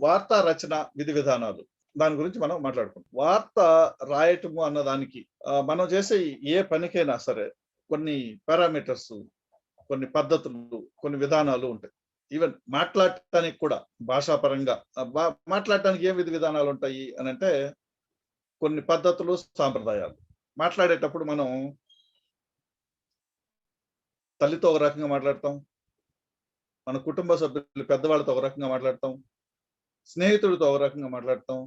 వార్తా రచన విధి విధానాలు దాని గురించి మనం మాట్లాడుకుంటాం. వార్త రాయటము అన్నదానికి మనం చేసే ఏ పనికైనా సరే కొన్ని పారామీటర్స్, కొన్ని పద్ధతులు, కొన్ని విధానాలు ఉంటాయి. ఈవెన్ మాట్లాడటానికి కూడా భాషాపరంగా మాట్లాడటానికి ఏం విధి విధానాలు ఉంటాయి అని అంటే కొన్ని పద్ధతులు, సాంప్రదాయాలు. మాట్లాడేటప్పుడు మనం తల్లితో ఒక రకంగా మాట్లాడతాం, మన కుటుంబ సభ్యులు పెద్దవాళ్ళతో ఒక రకంగా మాట్లాడతాం, స్నేహితుడితో ఒక రకంగా మాట్లాడతాం,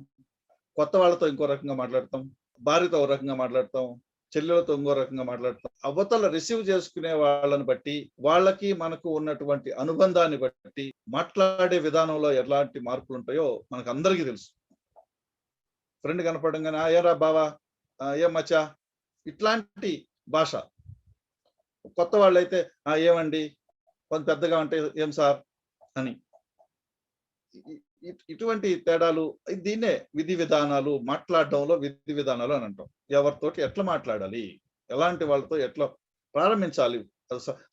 కొత్త వాళ్ళతో ఇంకో రకంగా మాట్లాడతాం, భార్యతో ఒక రకంగా మాట్లాడతాం, చెల్లెలతో ఇంకో రకంగా మాట్లాడతాం. అవతల రిసీవ్ చేసుకునే వాళ్ళని బట్టి, వాళ్ళకి మనకు ఉన్నటువంటి అనుబంధాన్ని బట్టి మాట్లాడే విధానంలో ఎలాంటి మార్పులు ఉంటాయో మనకు అందరికీ తెలుసు. ఫ్రెండ్ కనపడంగానే ఏరా బావా, ఏం మచ్చా, ఇట్లాంటి భాష. కొత్త వాళ్ళైతే ఏమండి, కొంత పెద్దగా ఉంటే ఏం సార్ అని. ఇటువంటి తేడాలు, దీన్నే విధి విధానాలు, మాట్లాడడంలో విధి విధానాలు అని అంటాం. ఎవరితోటి ఎట్లా మాట్లాడాలి, ఎలాంటి వాళ్ళతో ఎట్లా ప్రారంభించాలి,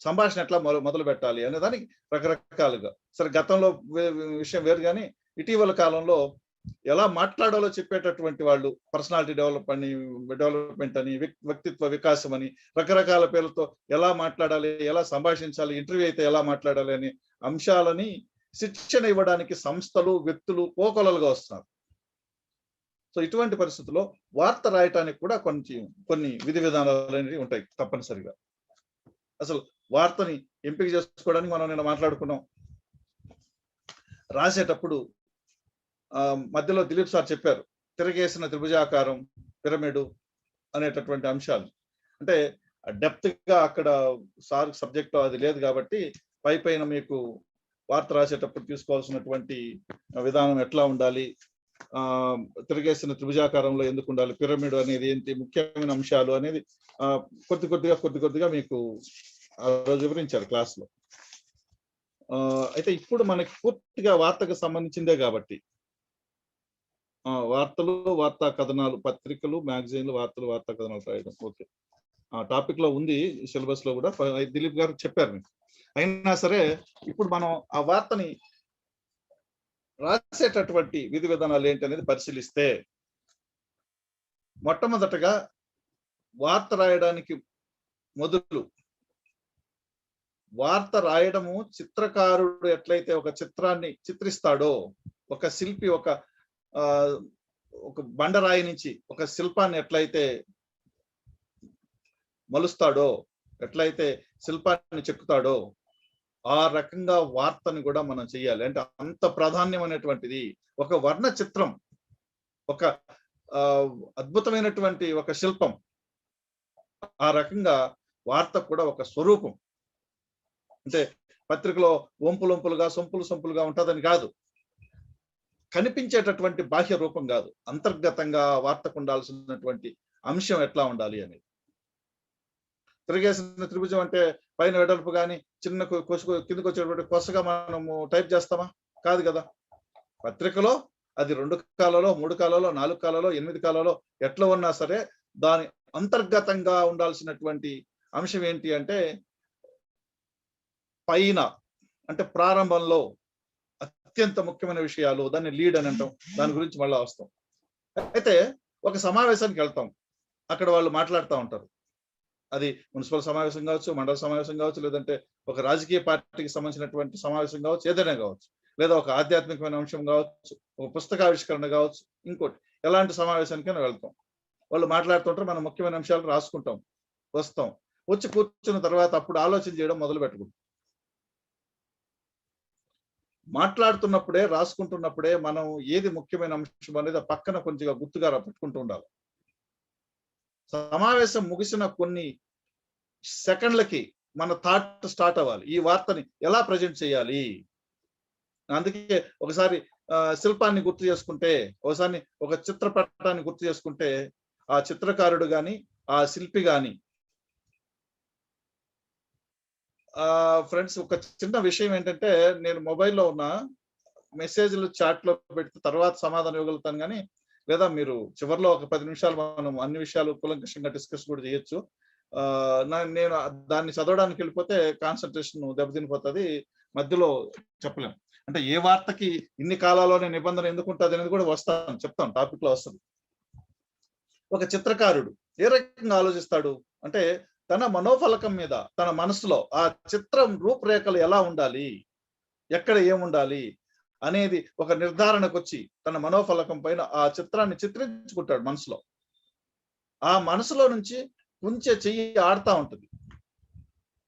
సంభాషణ ఎట్లా మొదలు పెట్టాలి అనే దానికి రకరకాలుగా. సరే, గతంలో విషయం వేరు, కానీ ఇటీవల కాలంలో ఎలా మాట్లాడాలో చెప్పేటటువంటి వాళ్ళు పర్సనాలిటీ డెవలప్మెంట్ అని, వ్యక్తిత్వ వికాసం అని, రకరకాల పేర్లతో ఎలా మాట్లాడాలి, ఎలా సంభాషించాలి, ఇంటర్వ్యూ అయితే ఎలా మాట్లాడాలి అనే అంశాలని శిక్షణ ఇవ్వడానికి సంస్థలు, వ్యక్తులు కోకొలలుగా వస్తున్నారు. సో ఇటువంటి పరిస్థితుల్లో వార్త రాయటానికి కూడా కొన్ని విధి విధానాలు అనేవి ఉంటాయి తప్పనిసరిగా. అసలు వార్తని ఎంపిక చేసుకోవడానికి మనం నిన్న మాట్లాడుకున్నాం. రాసేటప్పుడు మధ్యలో దిలీప్ సార్ చెప్పారు, తిరగేసిన త్రిభుజాకారం, పిరమిడ్ అనేటటువంటి అంశాలు. అంటే డెప్త్ గా అక్కడ సార్ సబ్జెక్ట్ అది లేదు కాబట్టి పైన మీకు వార్త రాసేటప్పుడు తీసుకోవాల్సినటువంటి విధానం ఎట్లా ఉండాలి, తిరగేసిన త్రిభుజాకారంలో ఎందుకు ఉండాలి, పిరమిడ్ అనేది ఏంటి, ముఖ్యమైన అంశాలు అనేది కొద్ది కొద్దిగా మీకు ఆ రోజు వివరించారు క్లాస్ లో. అయితే ఇప్పుడు మనకి పూర్తిగా వార్తకు సంబంధించిందే కాబట్టి వార్తలు, వార్తా కథనాలు, పత్రికలు, మ్యాగజైన్లు, వార్తలు, వార్తా కథనాలు రాయడం. ఓకే, ఆ టాపిక్ లో ఉంది, సిలబస్ లో కూడా దిలీప్ గారు చెప్పారు మీకు. అయినా సరే ఇప్పుడు మనం ఆ వార్తని రాసేటటువంటి విధి విధానాలు ఏంటి అనేది పరిశీలిస్తే, మొట్టమొదటగా వార్త రాయడానికి మొదలు వార్త రాయడము, చిత్రకారుడు ఎట్లయితే ఒక చిత్రాన్ని చిత్రిస్తాడో, ఒక శిల్పి ఒక బండరాయి నుంచి ఒక శిల్పాన్ని ఎట్లయితే మలుస్తాడో, ఎట్లయితే శిల్పాన్ని చెక్కుతాడో, ఆ రకంగా వార్తని కూడా మనం చెయ్యాలి. అంటే అంత ప్రాధాన్యమైనటువంటిది ఒక వర్ణ చిత్రం, ఒక అద్భుతమైనటువంటి ఒక శిల్పం. ఆ రకంగా వార్త కూడా ఒక స్వరూపం. అంటే పత్రికలో వంపులొంపులుగా, సొంపులుగా ఉంటుందని కాదు, కనిపించేటటువంటి బాహ్య రూపం కాదు, అంతర్గతంగా వార్తకు ఉండాల్సినటువంటి అంశం ఎట్లా ఉండాలి అనేది. తిరగేసిన త్రిభుజం అంటే పైన వెడల్పు కానీ చిన్న కిందకు వచ్చేటువంటి కొసగా మనము టైప్ చేస్తామా? కాదు కదా. పత్రికలో అది 2 కాలాలో, 3 కాలాలో, 4 కాలాలో, 8 కాలాలో ఎట్లా ఉన్నా సరే దాని అంతర్గతంగా ఉండాల్సినటువంటి అంశం ఏంటి అంటే పైన, అంటే ప్రారంభంలో అత్యంత ముఖ్యమైన విషయాలు, దాన్ని లీడ్ అని అంటాం. దాని గురించి మళ్ళీ వస్తాం. అయితే ఒక సమావేశానికి వెళ్తాం, అక్కడ వాళ్ళు మాట్లాడుతూ ఉంటారు. అది మున్సిపల్ సమావేశం కావచ్చు, మండల సమావేశం కావచ్చు, లేదంటే ఒక రాజకీయ పార్టీకి సంబంధించినటువంటి సమావేశం కావచ్చు, ఏదైనా కావచ్చు, లేదా ఒక ఆధ్యాత్మికమైన అంశం కావచ్చు, ఒక పుస్తకావిష్కరణ కావచ్చు, ఇంకోటి ఎలాంటి సమావేశానికైనా వెళ్తాం. వాళ్ళు మాట్లాడుతుంటారు, మనం ముఖ్యమైన అంశాలు రాసుకుంటాం, వస్తాం. వచ్చి కూర్చున్న తర్వాత అప్పుడు ఆలోచన చేయడం మొదలు పెట్టుకుంటాం. మాట్లాడుతున్నప్పుడే, రాసుకుంటున్నప్పుడే మనం ఏది ముఖ్యమైన అంశం అనేది పక్కన కొంచెంగా గుర్తుగా పెట్టుకుంటూ ఉండాలి. సమావేశం ముగిసిన కొన్ని సెకండ్లకి మన థాట్ స్టార్ట్ అవ్వాలి. ఈ వార్తని ఎలా ప్రజెంట్ చేయాలి. అందుకే ఒకసారి శిల్పాన్ని గుర్తు చేసుకుంటే, ఒకసారి ఒక చిత్రపటాన్ని గుర్తు చేసుకుంటే, ఆ చిత్రకారుడు గాని, ఆ శిల్పి గాని, ఫ్రెండ్స్ ఒక చిన్న విషయం ఏంటంటే, నేను మొబైల్లో ఉన్న మెసేజ్లు చాట్ లో పెడితే తర్వాత సమాధానం ఇవ్వగలుగుతాను, కానీ లేదా మీరు చివరిలో ఒక 10 నిమిషాలు మనం అన్ని విషయాలు కూలంకషంగా డిస్కస్ కూడా చేయొచ్చు. నేను దాన్ని చదవడానికి వెళ్ళిపోతే కాన్సన్ట్రేషన్ దెబ్బతినిపోతుంది, మధ్యలో చెప్పలేము. అంటే ఏ వార్తకి ఇన్ని కాలాల్లోనే నిబంధన ఎందుకు ఉంటుంది అనేది కూడా వస్తాను, చెప్తాను, టాపిక్ లో వస్తుంది. ఒక చిత్రకారుడు ఏ రకంగా ఆలోచిస్తాడు అంటే తన మనోఫలకం మీద, తన మనసులో ఆ చిత్రం రూపురేఖలు ఎలా ఉండాలి, ఎక్కడ ఏముండాలి అనేది ఒక నిర్ధారణకు వచ్చి తన మనోఫలకం పైన ఆ చిత్రాన్ని చిత్రించుకుంటాడు మనసులో. ఆ మనసులో నుంచి కొంచెం చెయ్యి ఆడుతూ ఉంటుంది.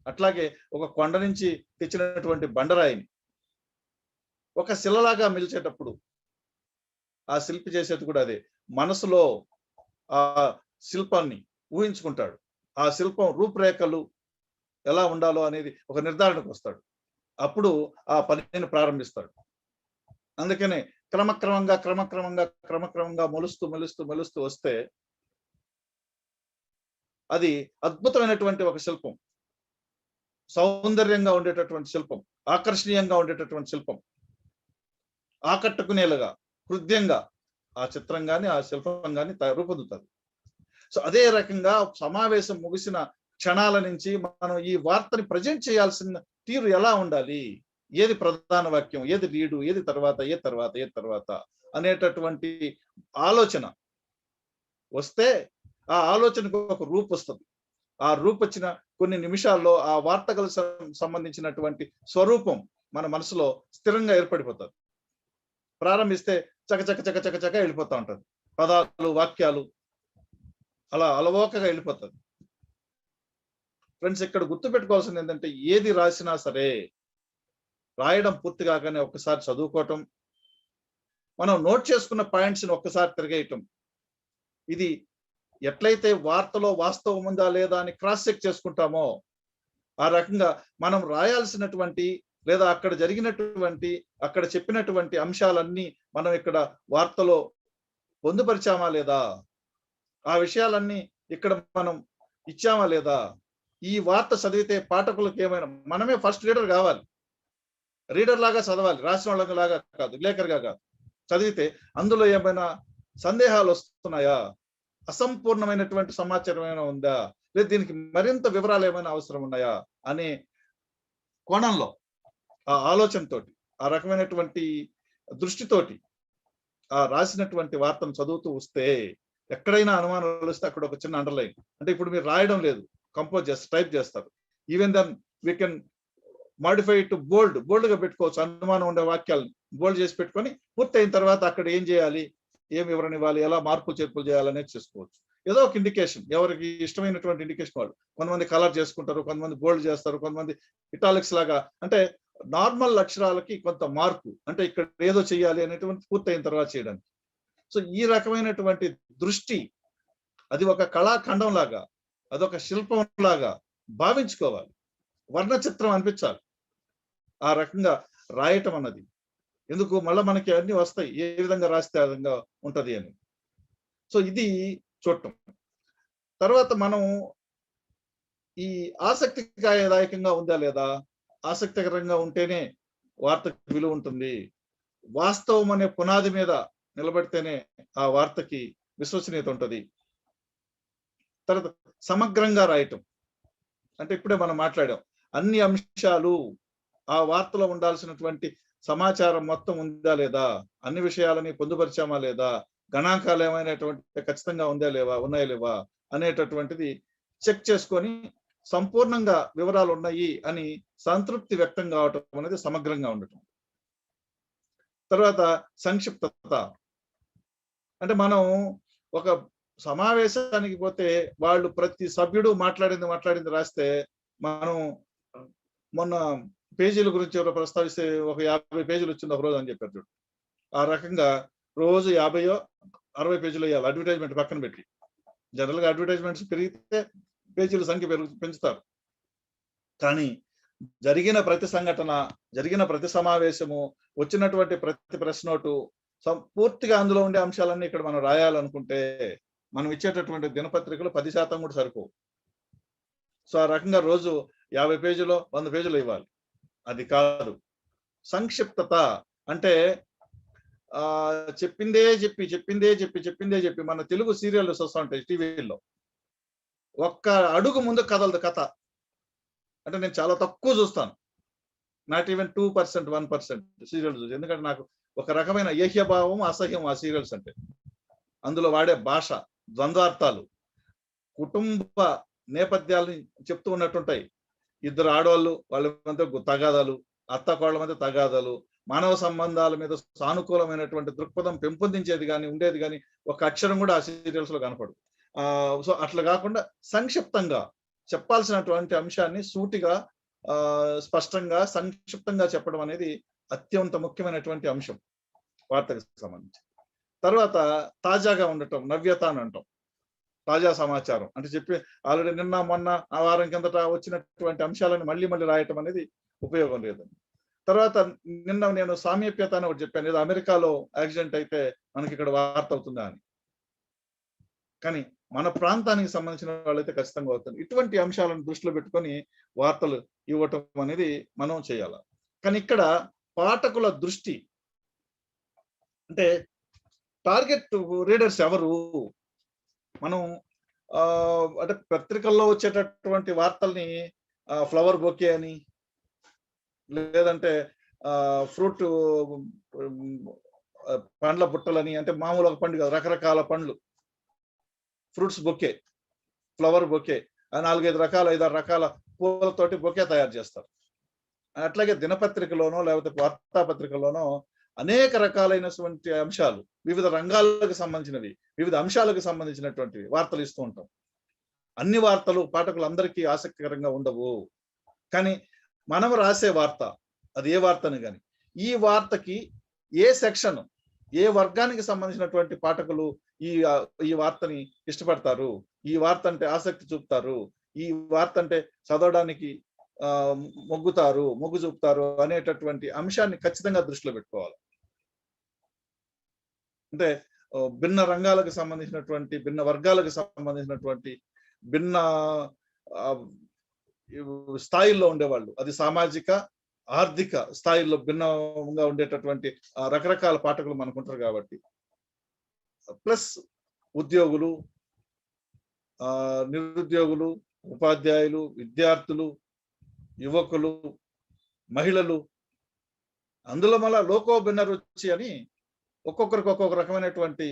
అట్లాగే ఒక కొండ నుంచి తెచ్చినటువంటి బండరాయిని ఒక శిలలాగా మిలిచేటప్పుడు ఆ శిల్పి చేసేది కూడా అదే. మనసులో ఆ శిల్పాన్ని ఊహించుకుంటాడు. ఆ శిల్పం రూపురేఖలు ఎలా ఉండాలో అనేది ఒక నిర్ధారణకు వస్తాడు. అప్పుడు ఆ పనిని ప్రారంభిస్తాడు. అందుకనే క్రమక్రమంగా మొలుస్తూ వస్తే అది అద్భుతమైనటువంటి ఒక శిల్పం, సౌందర్యంగా ఉండేటటువంటి శిల్పం, ఆకర్షణీయంగా ఉండేటటువంటి శిల్పం, ఆకట్టుకునేలాగా హృదయంగా ఆ చిత్రం గాని ఆ శిల్పం గాని రూపొందుతుంది. సో అదే రకంగా సమావేశం ముగిసిన క్షణాల నుంచి మనం ఈ వార్తని ప్రజెంట్ చేయాల్సిన తీరు ఎలా ఉండాలి, ఏది ప్రధాన వాక్యం, ఏది లీడు, ఏది తర్వాత అనేటటువంటి ఆలోచన వస్తే ఆ ఆలోచనకు ఒక రూపు వస్తుంది. ఆ రూపు వచ్చిన కొన్ని నిమిషాల్లో ఆ వార్తలకు సంబంధించినటువంటి స్వరూపం మన మనసులో స్థిరంగా ఏర్పడిపోతుంది. ప్రారంభిస్తే చక వెళ్ళిపోతా ఉంటుంది. పదాలు, వాక్యాలు అలా అలవోకగా వెళ్ళిపోతుంది. ఫ్రెండ్స్, ఇక్కడ గుర్తు పెట్టుకోవాల్సింది ఏంటంటే ఏది రాసినా సరే రాయడం పూర్తి కాగానే ఒక్కసారి చదువుకోవటం, మనం నోట్ చేసుకున్న పాయింట్స్ ని ఒక్కసారి తిరగేయటం, ఇది ఎట్లయితే వార్తలో వాస్తవం ఉందా లేదా అని క్రాస్ చెక్ చేసుకుంటామో ఆ రకంగా మనం రాయాల్సినటువంటి లేదా అక్కడ జరిగినటువంటి అక్కడ చెప్పినటువంటి అంశాలన్నీ మనం ఇక్కడ వార్తలో పొందుపరిచామా లేదా, ఆ విషయాలన్నీ ఇక్కడ మనం ఇచ్చామా లేదా, ఈ వార్త చదివితే పాఠకులకు ఏమైనా, మనమే ఫస్ట్ రీడర్ కావాలి, రీడర్ లాగా చదవాలి, రాసిన వాళ్ళ లాగా కాదు, విలేకరుగా కాదు. చదివితే అందులో ఏమైనా సందేహాలు వస్తున్నాయా, అసంపూర్ణమైనటువంటి సమాచారం ఏమైనా ఉందా, లేదా దీనికి మరింత వివరాలు ఏమైనా అవసరం ఉన్నాయా అనే కోణంలో ఆ ఆలోచనతోటి, ఆ రకమైనటువంటి దృష్టితోటి ఆ రాసినటువంటి వార్తను చదువుతూ వస్తే ఎక్కడైనా అనుమానాలు వస్తే అక్కడ ఒక చిన్న అండర్లైన్, అంటే ఇప్పుడు మీరు రాయడం లేదు, కంపోజ్ చేస్తారు, టైప్ చేస్తారు, even then we can modify to bold గా పెట్టుకోవచ్చు. అనుమానం ఉండే వాక్యాలను బోల్డ్ చేసి పెట్టుకొని పూర్తయిన తర్వాత అక్కడ ఏం చేయాలి, ఏం వివరణ ఇవ్వాలి, ఎలా మార్పులు చేర్పులు చేయాలనేది చేసుకోవచ్చు. ఏదో ఒక ఇండికేషన్, ఎవరికి ఇష్టమైనటువంటి ఇండికేషన్ వాళ్ళు, కొంతమంది కలర్ చేసుకుంటారు, కొంతమంది బోల్డ్ చేస్తారు, కొంతమంది ఇటాలిక్స్ లాగా, అంటే నార్మల్ అక్షరాలకి కొంత మార్పు, అంటే ఇక్కడ ఏదో చేయాలి అనేటువంటి పూర్తయిన తర్వాత చేయడానికి. సో ఈ రకమైనటువంటి దృష్టి అది ఒక కళాఖండం లాగా, అదొక శిల్పం లాగా భావించుకోవాలి, వర్ణ చిత్రం అనిపించాలి ఆ రకంగా రాయటం అన్నది. ఎందుకు మళ్ళీ మనకి అన్ని వస్తాయి, ఏ విధంగా రాస్తే ఆ విధంగా ఉంటది అని. సో ఇది చూడటం. తర్వాత మనం ఈ ఆసక్తిదాయకంగా ఉందా లేదా, ఆసక్తికరంగా ఉంటేనే వార్తకి విలువ ఉంటుంది, వాస్తవం అనే పునాది మీద నిలబడితేనే ఆ వార్తకి విశ్వసనీయత ఉంటుంది. తర్వాత సమగ్రంగా రాయటం, అంటే ఇప్పుడే మనం మాట్లాడాం, అన్ని అంశాలు ఆ వార్తలో ఉండాల్సినటువంటి సమాచారం మొత్తం ఉందా లేదా, అన్ని విషయాలని పొందుపరిచామా లేదా, గణాంకాలు ఏమైనటువంటి ఖచ్చితంగా ఉన్నాయా లేవా అనేటటువంటిది చెక్ చేసుకొని సంపూర్ణంగా వివరాలు ఉన్నాయి అని సంతృప్తి వ్యక్తం కావటం అనేది సమగ్రంగా ఉండటం. తర్వాత సంక్షిప్తత, అంటే మనం ఒక సమావేశానికి పోతే వాళ్ళు ప్రతి సభ్యుడు మాట్లాడింది రాస్తే, మనం మొన్న పేజీల గురించి ఎవరో ప్రస్తావిస్తే ఒక 50 పేజీలు వచ్చింది ఒక రోజు అని చెప్పారు చూడు. ఆ రకంగా రోజు 50-60 పేజీలు వేయాలి, అడ్వర్టైజ్మెంట్ పక్కన పెట్టి. జనరల్ గా అడ్వర్టైజ్మెంట్స్ పెరిగితే పేజీల సంఖ్య పెంచుతారు, కానీ జరిగిన ప్రతి సంఘటన, జరిగిన ప్రతి సమావేశము, వచ్చినటువంటి ప్రతి ప్రెస్ నోటు పూర్తిగా అందులో ఉండే అంశాలన్నీ ఇక్కడ మనం రాయాలనుకుంటే మనం ఇచ్చేటటువంటి దినపత్రికలు 10% కూడా సరిపోవు. సో ఆ రకంగా రోజు 50 పేజీలో 100 పేజీలు ఇవ్వాలి, అది కాదు. సంక్షిప్తత అంటే చెప్పిందే చెప్పి మన తెలుగు సీరియల్ వస్తూ ఉంటాయి టీవీలో, ఒక్క అడుగు ముందు కదలదు కథ. అంటే నేను చాలా తక్కువ చూస్తాను, నాట్ ఈవెన్ 2%, 1% సీరియల్స్ చూసి. ఎందుకంటే నాకు ఒక రకమైన ఏహ్యభావం, అసహ్యం ఆ సీరియల్స్ అంటే. అందులో వాడే భాష, ద్వంద్వార్థాలు, కుటుంబ నేపథ్యాలని చెప్తూ ఉన్నట్టుంటాయి. ఇద్దరు ఆడవాళ్ళు వాళ్ళ మధ్య తగాదాలు, అత్త కోళ్ళ మధ్య తగాదాలు, మానవ సంబంధాల మీద సానుకూలమైనటువంటి దృక్పథం పెంపొందించేది కానీ ఉండేది కానీ ఒక అక్షరం కూడా ఆ సీరియల్స్ లో కనపడదు. సో అట్లా కాకుండా సంక్షిప్తంగా చెప్పాల్సినటువంటి అంశాన్ని సూటిగా, స్పష్టంగా, సంక్షిప్తంగా చెప్పడం అనేది అత్యంత ముఖ్యమైనటువంటి అంశం వార్తకు సంబంధించి. తర్వాత తాజాగా ఉండటం, నవ్యత అని అంటాం. తాజా సమాచారం అంటే చెప్పి ఆల్రెడీ నిన్న మొన్న ఆ వారం కిందట వచ్చినటువంటి అంశాలను మళ్ళీ మళ్ళీ రాయటం అనేది ఉపయోగం లేదండి. తర్వాత నిన్న నేను సామీప్యత అని ఒకటి చెప్పాను, ఏదో అమెరికాలో యాక్సిడెంట్ అయితే మనకి ఇక్కడ వార్త అవుతుందా అని. కానీ మన ప్రాంతానికి సంబంధించిన వాళ్ళైతే ఖచ్చితంగా అవుతుంది. ఇటువంటి అంశాలను దృష్టిలో పెట్టుకొని వార్తలు ఇవ్వటం అనేది మనం చేయాలి. కానీ ఇక్కడ పాఠకుల దృష్టి అంటే టార్గెట్ రీడర్స్ ఎవరు? మనం అంటే పత్రికల్లో వచ్చేటటువంటి వార్తల్ని ఫ్లవర్ బొకే అని, లేదంటే ఫ్రూట్ పండ్ల బుట్టలని, అంటే మామూలు ఒక పండు కాదు, రకరకాల పండ్లు, ఫ్రూట్స్ బొకే, ఫ్లవర్ బొకే, 4-5 రకాల 5-6 రకాల పూలతోటి బొకే తయారు చేస్తారు. అట్లాగే దినపత్రికలోనో లేకపోతే వార్తాపత్రికలోనో అనేక రకాలైనటువంటి అంశాలు, వివిధ రంగాలకు సంబంధించినవి, వివిధ అంశాలకు సంబంధించినటువంటి వార్తలు ఇస్తూ ఉంటాం. అన్ని వార్తలు పాఠకులందరికీ ఆసక్తికరంగా ఉండవు. కానీ మనం రాసే వార్త, అది ఏ వార్తని కానీ, ఈ వార్తకి ఏ సెక్షన్, ఏ వర్గానికి సంబంధించినటువంటి పాఠకులు ఈ వార్తని ఇష్టపడతారు, ఈ వార్త అంటే ఆసక్తి చూపుతారు, ఈ వార్త అంటే చదవడానికి మొగ్గు చూపుతారు అనేటటువంటి అంశాన్ని ఖచ్చితంగా దృష్టిలో పెట్టుకోవాలి. అంటే భిన్న రంగాలకు సంబంధించినటువంటి, భిన్న వర్గాలకు సంబంధించినటువంటి, భిన్న స్థాయిల్లో ఉండేవాళ్ళు, అది సామాజిక ఆర్థిక స్థాయిల్లో భిన్నంగా ఉండేటటువంటి రకరకాల పాఠకులు మనకు ఉంటారు కాబట్టి, ప్లస్ ఉద్యోగులు, నిరుద్యోగులు, ఉపాధ్యాయులు, విద్యార్థులు, యువకులు, మహిళలు, అందులో మళ్ళా లోకో భిన్న రుచి అని ఒక్కొక్కరికి ఒక్కొక్క రకమైనటువంటి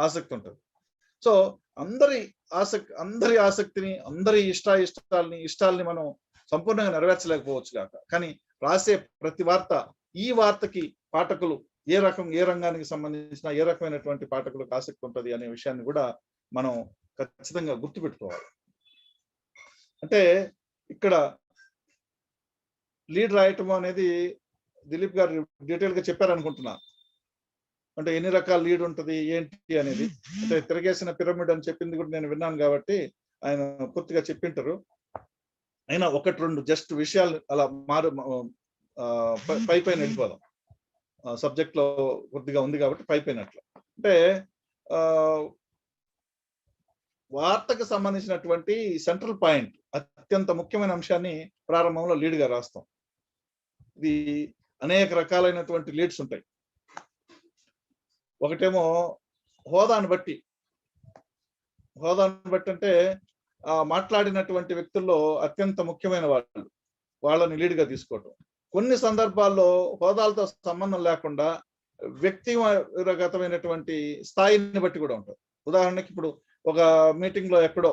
ఆసక్తి ఉంటుంది. సో అందరి ఆసక్తిని, అందరి ఇష్టాలని మనం సంపూర్ణంగా నెరవేర్చలేకపోవచ్చు కాక, కానీ రాసే ప్రతి వార్త, ఈ వార్తకి పాఠకులు ఏ రంగానికి సంబంధించిన ఏ రకమైనటువంటి పాఠకులకు ఆసక్తి ఉంటుంది అనే విషయాన్ని కూడా మనం ఖచ్చితంగా గుర్తుపెట్టుకోవాలి. అంటే ఇక్కడ లీడ్ రాయటం అనేది దిలీప్ గారు డీటెయిల్ గా చెప్పారనుకుంటున్నా. అంటే ఎన్ని రకాల లీడ్ ఉంటుంది ఏంటి అనేది, అంటే తిరగేసిన పిరమిడ్ అని చెప్పింది కూడా నేను విన్నాను కాబట్టి ఆయన పూర్తిగా చెప్పింటారు. అయినా 1-2 జస్ట్ విషయాలు అలా పైన వెళ్ళిపోదాం. సబ్జెక్ట్ లో కొద్దిగా ఉంది కాబట్టి పైపోయినట్లు. అంటే వార్తకు సంబంధించినటువంటి సెంట్రల్ పాయింట్, అత్యంత ముఖ్యమైన అంశాన్ని ప్రారంభంలో లీడ్ గా రాస్తాం. ఇది అనేక రకాలైనటువంటి లీడ్స్ ఉంటాయి. ఒకటేమో హోదాను బట్టి అంటే మాట్లాడినటువంటి వ్యక్తుల్లో అత్యంత ముఖ్యమైన వాళ్ళని లీడ్ గా తీసుకోవటం. కొన్ని సందర్భాల్లో హోదాలతో సంబంధం లేకుండా వ్యక్తిగతమైనటువంటి స్థాయిని బట్టి కూడా ఉంటుంది. ఉదాహరణకి ఇప్పుడు ఒక మీటింగ్ లో ఎక్కడో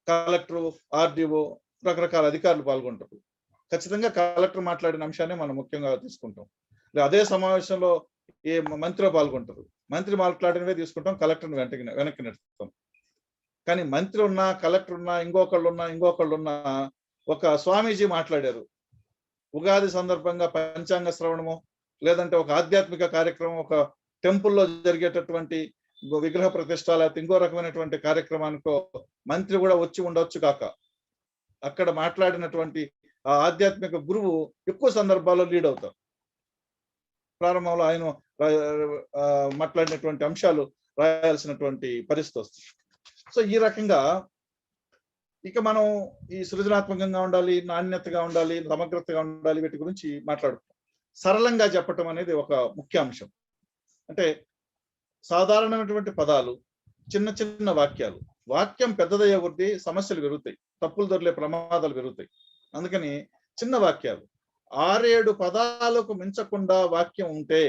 కలెక్టర్, ఆర్డీఓ, రకరకాల అధికారులు పాల్గొంటారు. ఖచ్చితంగా కలెక్టర్ మాట్లాడిన అంశాన్ని మనం ముఖ్యంగా తీసుకుంటాం. అదే సమావేశంలో ఏ మంత్రిలో పాల్గొంటారు, మంత్రి మాట్లాడినవే తీసుకుంటాం, కలెక్టర్ని వెనక్కి నెడతాం. కానీ మంత్రి ఉన్నా, కలెక్టర్ ఉన్నా, ఇంకొకళ్ళు ఉన్నా ఒక స్వామీజీ మాట్లాడారు, ఉగాది సందర్భంగా పంచాంగ శ్రవణము, లేదంటే ఒక ఆధ్యాత్మిక కార్యక్రమం, ఒక టెంపుల్లో జరిగేటటువంటి విగ్రహ ప్రతిష్ట, లేకపోతే ఇంకో రకమైనటువంటి కార్యక్రమానికో మంత్రి కూడా వచ్చి ఉండొచ్చు కాక, అక్కడ మాట్లాడినటువంటి ఆ ఆధ్యాత్మిక గురువు ఎక్కువ సందర్భాల్లో లీడ్ అవుతారు. ప్రారంభంలో ఆయన మాట్లాడినటువంటి అంశాలు రాయాల్సినటువంటి పరిస్థితి వస్తుంది. సో ఈ రకంగా ఇక మనం ఈ సృజనాత్మకంగా ఉండాలి, నాణ్యతగా ఉండాలి, సమగ్రతగా ఉండాలి, వీటి గురించి మాట్లాడుతాం. సరళంగా చెప్పటం అనేది ఒక ముఖ్య అంశం. అంటే సాధారణమైనటువంటి పదాలు, చిన్న చిన్న వాక్యాలు, వాక్యం పెద్దదయ్యే కొద్దీ సమస్యలు పెరుగుతాయి, తప్పులు దొరికే ప్రమాదాలు పెరుగుతాయి. అందుకని చిన్న వాక్యాలు, 6-7 పదాలకు మించకుండా వాక్యం ఉంటే,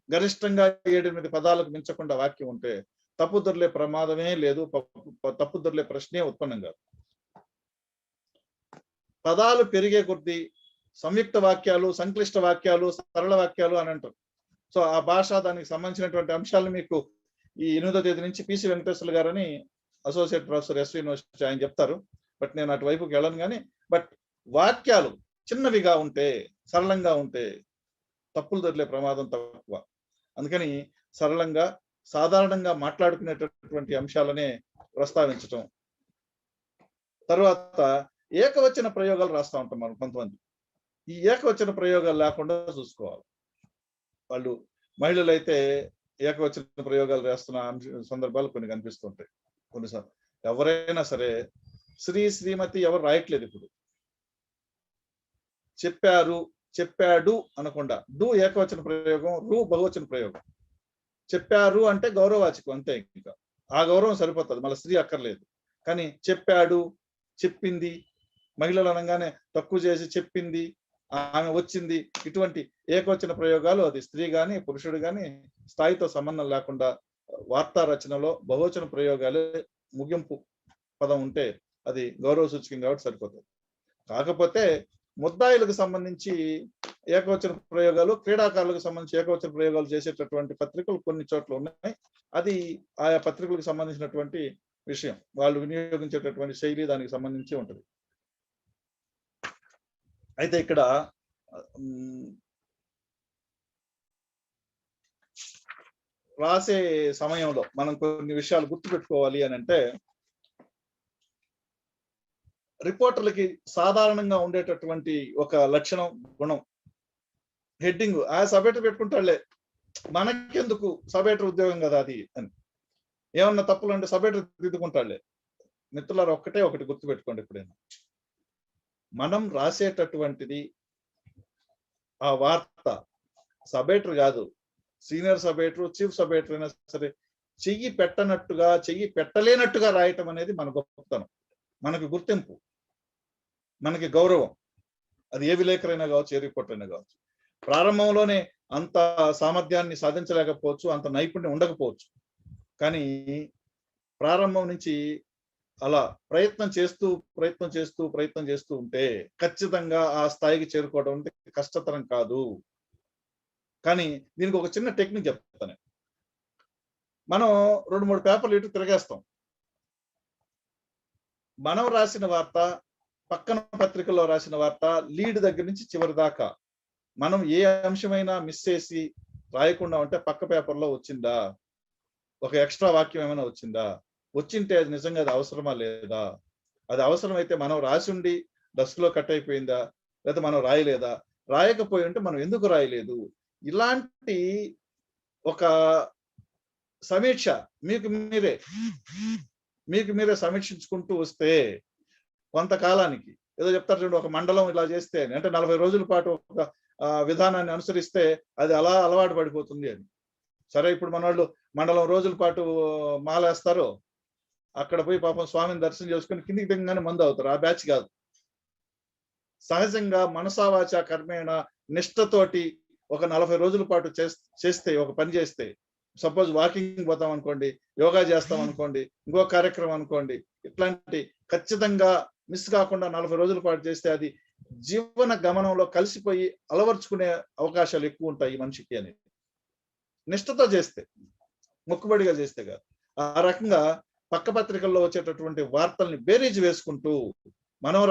గరిష్టంగా 7-8 పదాలకు మించకుండా వాక్యం ఉంటే తప్పు దొర్లే ప్రమాదమే లేదు, తప్పు దొర్లే ప్రశ్నే ఉత్పన్నం కాదు. పదాలు పెరిగే కొద్దీ సంయుక్త వాక్యాలు, సంక్లిష్ట వాక్యాలు, సరళ వాక్యాలు అని అంటారు. సో ఆ భాష, దానికి సంబంధించినటువంటి అంశాలు మీకు ఈ 8వ తేదీ నుంచి పిసి వెంకటేశ్వర గారని అసోసియేట్ ప్రొఫెసర్ ఎస్వి యూనివర్సిటీ ఆయన చెప్తారు. బట్ నేను అటువైపుకి వెళ్ళను. కానీ బట్ వాక్యాలు చిన్నవిగా ఉంటే, సరళంగా ఉంటే తప్పులు దొరికే ప్రమాదం తక్కువ. అందుకని సరళంగా, సాధారణంగా మాట్లాడుకునేటటువంటి అంశాలనే ప్రస్తావించటం. తర్వాత ఏకవచన ప్రయోగాలు రాస్తా ఉంటాం మనం కొంతమంది. ఈ ఏకవచన ప్రయోగాలు లేకుండా చూసుకోవాలి. వాళ్ళు మహిళలు అయితే ఏకవచన ప్రయోగాలు రాస్తున్న సందర్భాలు కొన్ని కనిపిస్తుంటాయి. కొన్నిసార్లు ఎవరైనా సరే శ్రీ, శ్రీమతి ఎవరు రాయట్లేదు. ఇప్పుడు చెప్పారు, చెప్పాడు అనకుండా డు ఏకవచన ప్రయోగం, రు బహువచన ప్రయోగం. చెప్పారు అంటే గౌరవవాచకం అంతే, ఇంకా ఆ గౌరవం సరిపోతుంది, మళ్ళీ స్త్రీ అక్కర్లేదు. కానీ చెప్పాడు, చెప్పింది, మహిళలు అనగానే తక్కువ చేసి చెప్పింది, ఆమె వచ్చింది, ఇటువంటి ఏకవచన ప్రయోగాలు అది స్త్రీ గాని పురుషుడు గాని స్థాయితో సంబంధం లేకుండా వార్తా రచనలో బహువచన ప్రయోగాలు ముగింపు పదం ఉంటే అది గౌరవ సూచకం కాబట్టి సరిపోతుంది. కాకపోతే ముద్దాయిలకు సంబంధించి ఏకవచన ప్రయోగాలు, క్రీడాకారులకు సంబంధించి ఏకవచన ప్రయోగాలు చేసేటటువంటి పత్రికలు కొన్ని చోట్ల ఉన్నాయి. అది ఆయా పత్రికలకు సంబంధించినటువంటి విషయం, వాళ్ళు వినియోగించేటటువంటి శైలి దానికి సంబంధించి ఉంటుంది. అయితే ఇక్కడ రాసే సమయంలో మనం కొన్ని విషయాలు గుర్తుపెట్టుకోవాలి అని అంటే, రిపోర్టర్లకి సాధారణంగా ఉండేటటువంటి ఒక లక్షణం, గుణం, హెడ్డింగ్ ఆ సబ్-ఎడిటర్ పెట్టుకుంటాడులే, మనకెందుకు సబ్-ఎడిటర్ ఉద్యోగం కదా అది అని. ఏమన్నా తప్పులు అంటే సబ్-ఎడిటర్ దిద్దుకుంటాడులే. మిత్రులారా ఒక్కటే ఒకటి గుర్తుపెట్టుకోండి, ఎప్పుడైనా మనం రాసేటటువంటిది ఆ వార్త సబ్-ఎడిటర్ కాదు, సీనియర్ సబ్-ఎడిటర్, చీఫ్ సబ్-ఎడిటర్ అయినా సరే చెయ్యి పెట్టనట్టుగా, చెయ్యి పెట్టలేనట్టుగా రాయటం అనేది మన గొప్పతనం, మనకు గుర్తింపు, మనకి గౌరవం. అది ఏ విలేకరైనా కావచ్చు, ఏ రిపోర్టర్ అయినా కావచ్చు. ప్రారంభంలోనే అంత సామర్థ్యాన్ని సాధించలేకపోవచ్చు, అంత నైపుణ్యం ఉండకపోవచ్చు. కానీ ప్రారంభం నుంచి అలా ప్రయత్నం చేస్తూ ఉంటే ఖచ్చితంగా ఆ స్థాయికి చేరుకోవడం అంటే కష్టతరం కాదు. కానీ దీనికి ఒక చిన్న టెక్నిక్ చెప్తాను. మనం 2-3 పేపర్లు ఇటు తిరగేస్తాం. మనం రాసిన వార్త, పక్కన పత్రికల్లో రాసిన వార్త, లీడ్ దగ్గర నుంచి చివరి దాకా మనం ఏ అంశమైనా మిస్ చేసి రాయకుండా ఉంటే పక్క పేపర్లో వచ్చిందా, ఒక ఎక్స్ట్రా వాక్యం ఏమైనా వచ్చిందా, వచ్చింటే అది నిజంగా అది అవసరమా లేదా, అది అవసరమైతే మనం రాసి ఉండి డస్క్ లో కట్ అయిపోయిందా, లేదా మనం రాయలేదా, రాయకపోయి ఉంటే మనం ఎందుకు రాయలేదు, ఇలాంటి ఒక సమీక్ష మీకు మీరే సమీక్షించుకుంటూ వస్తే కొంతకాలానికి, ఏదో చెప్తారు చూడండి, ఒక మండలం ఇలా చేస్తే అంటే 40 రోజుల పాటు ఒక విధానాన్ని అనుసరిస్తే అది అలా అలవాటు పడిపోతుంది అని. సరే, ఇప్పుడు మన వాళ్ళు మండలం రోజుల పాటు మాలేస్తారు, అక్కడ పోయి పాపం స్వామిని దర్శనం చేసుకుని కిందికి దిగగానే మందు అవుతారు. ఆ బ్యాచ్ కాదు. సహజంగా మనసావాచ కర్మేణ నిష్ఠతోటి ఒక 40 రోజుల పాటు చేస్తే, ఒక పని చేస్తే, సపోజ్ వాకింగ్ పోతాం అనుకోండి, యోగా చేస్తాం అనుకోండి, ఇంకో కార్యక్రమం అనుకోండి, ఇట్లాంటి ఖచ్చితంగా మిస్ కాకుండా 40 రోజుల పాటు చేస్తే అది జీవన గమనంలో కలిసిపోయి అలవర్చుకునే అవకాశాలు ఎక్కువ ఉంటాయి ఈ మనిషికి అని. నిష్ఠతో చేస్తే, మొక్కుబడిగా చేస్తే కాదు. ఆ రకంగా పక్క పత్రికల్లో వచ్చేటటువంటి వార్తల్ని బేరీజ్ వేసుకుంటూ మనం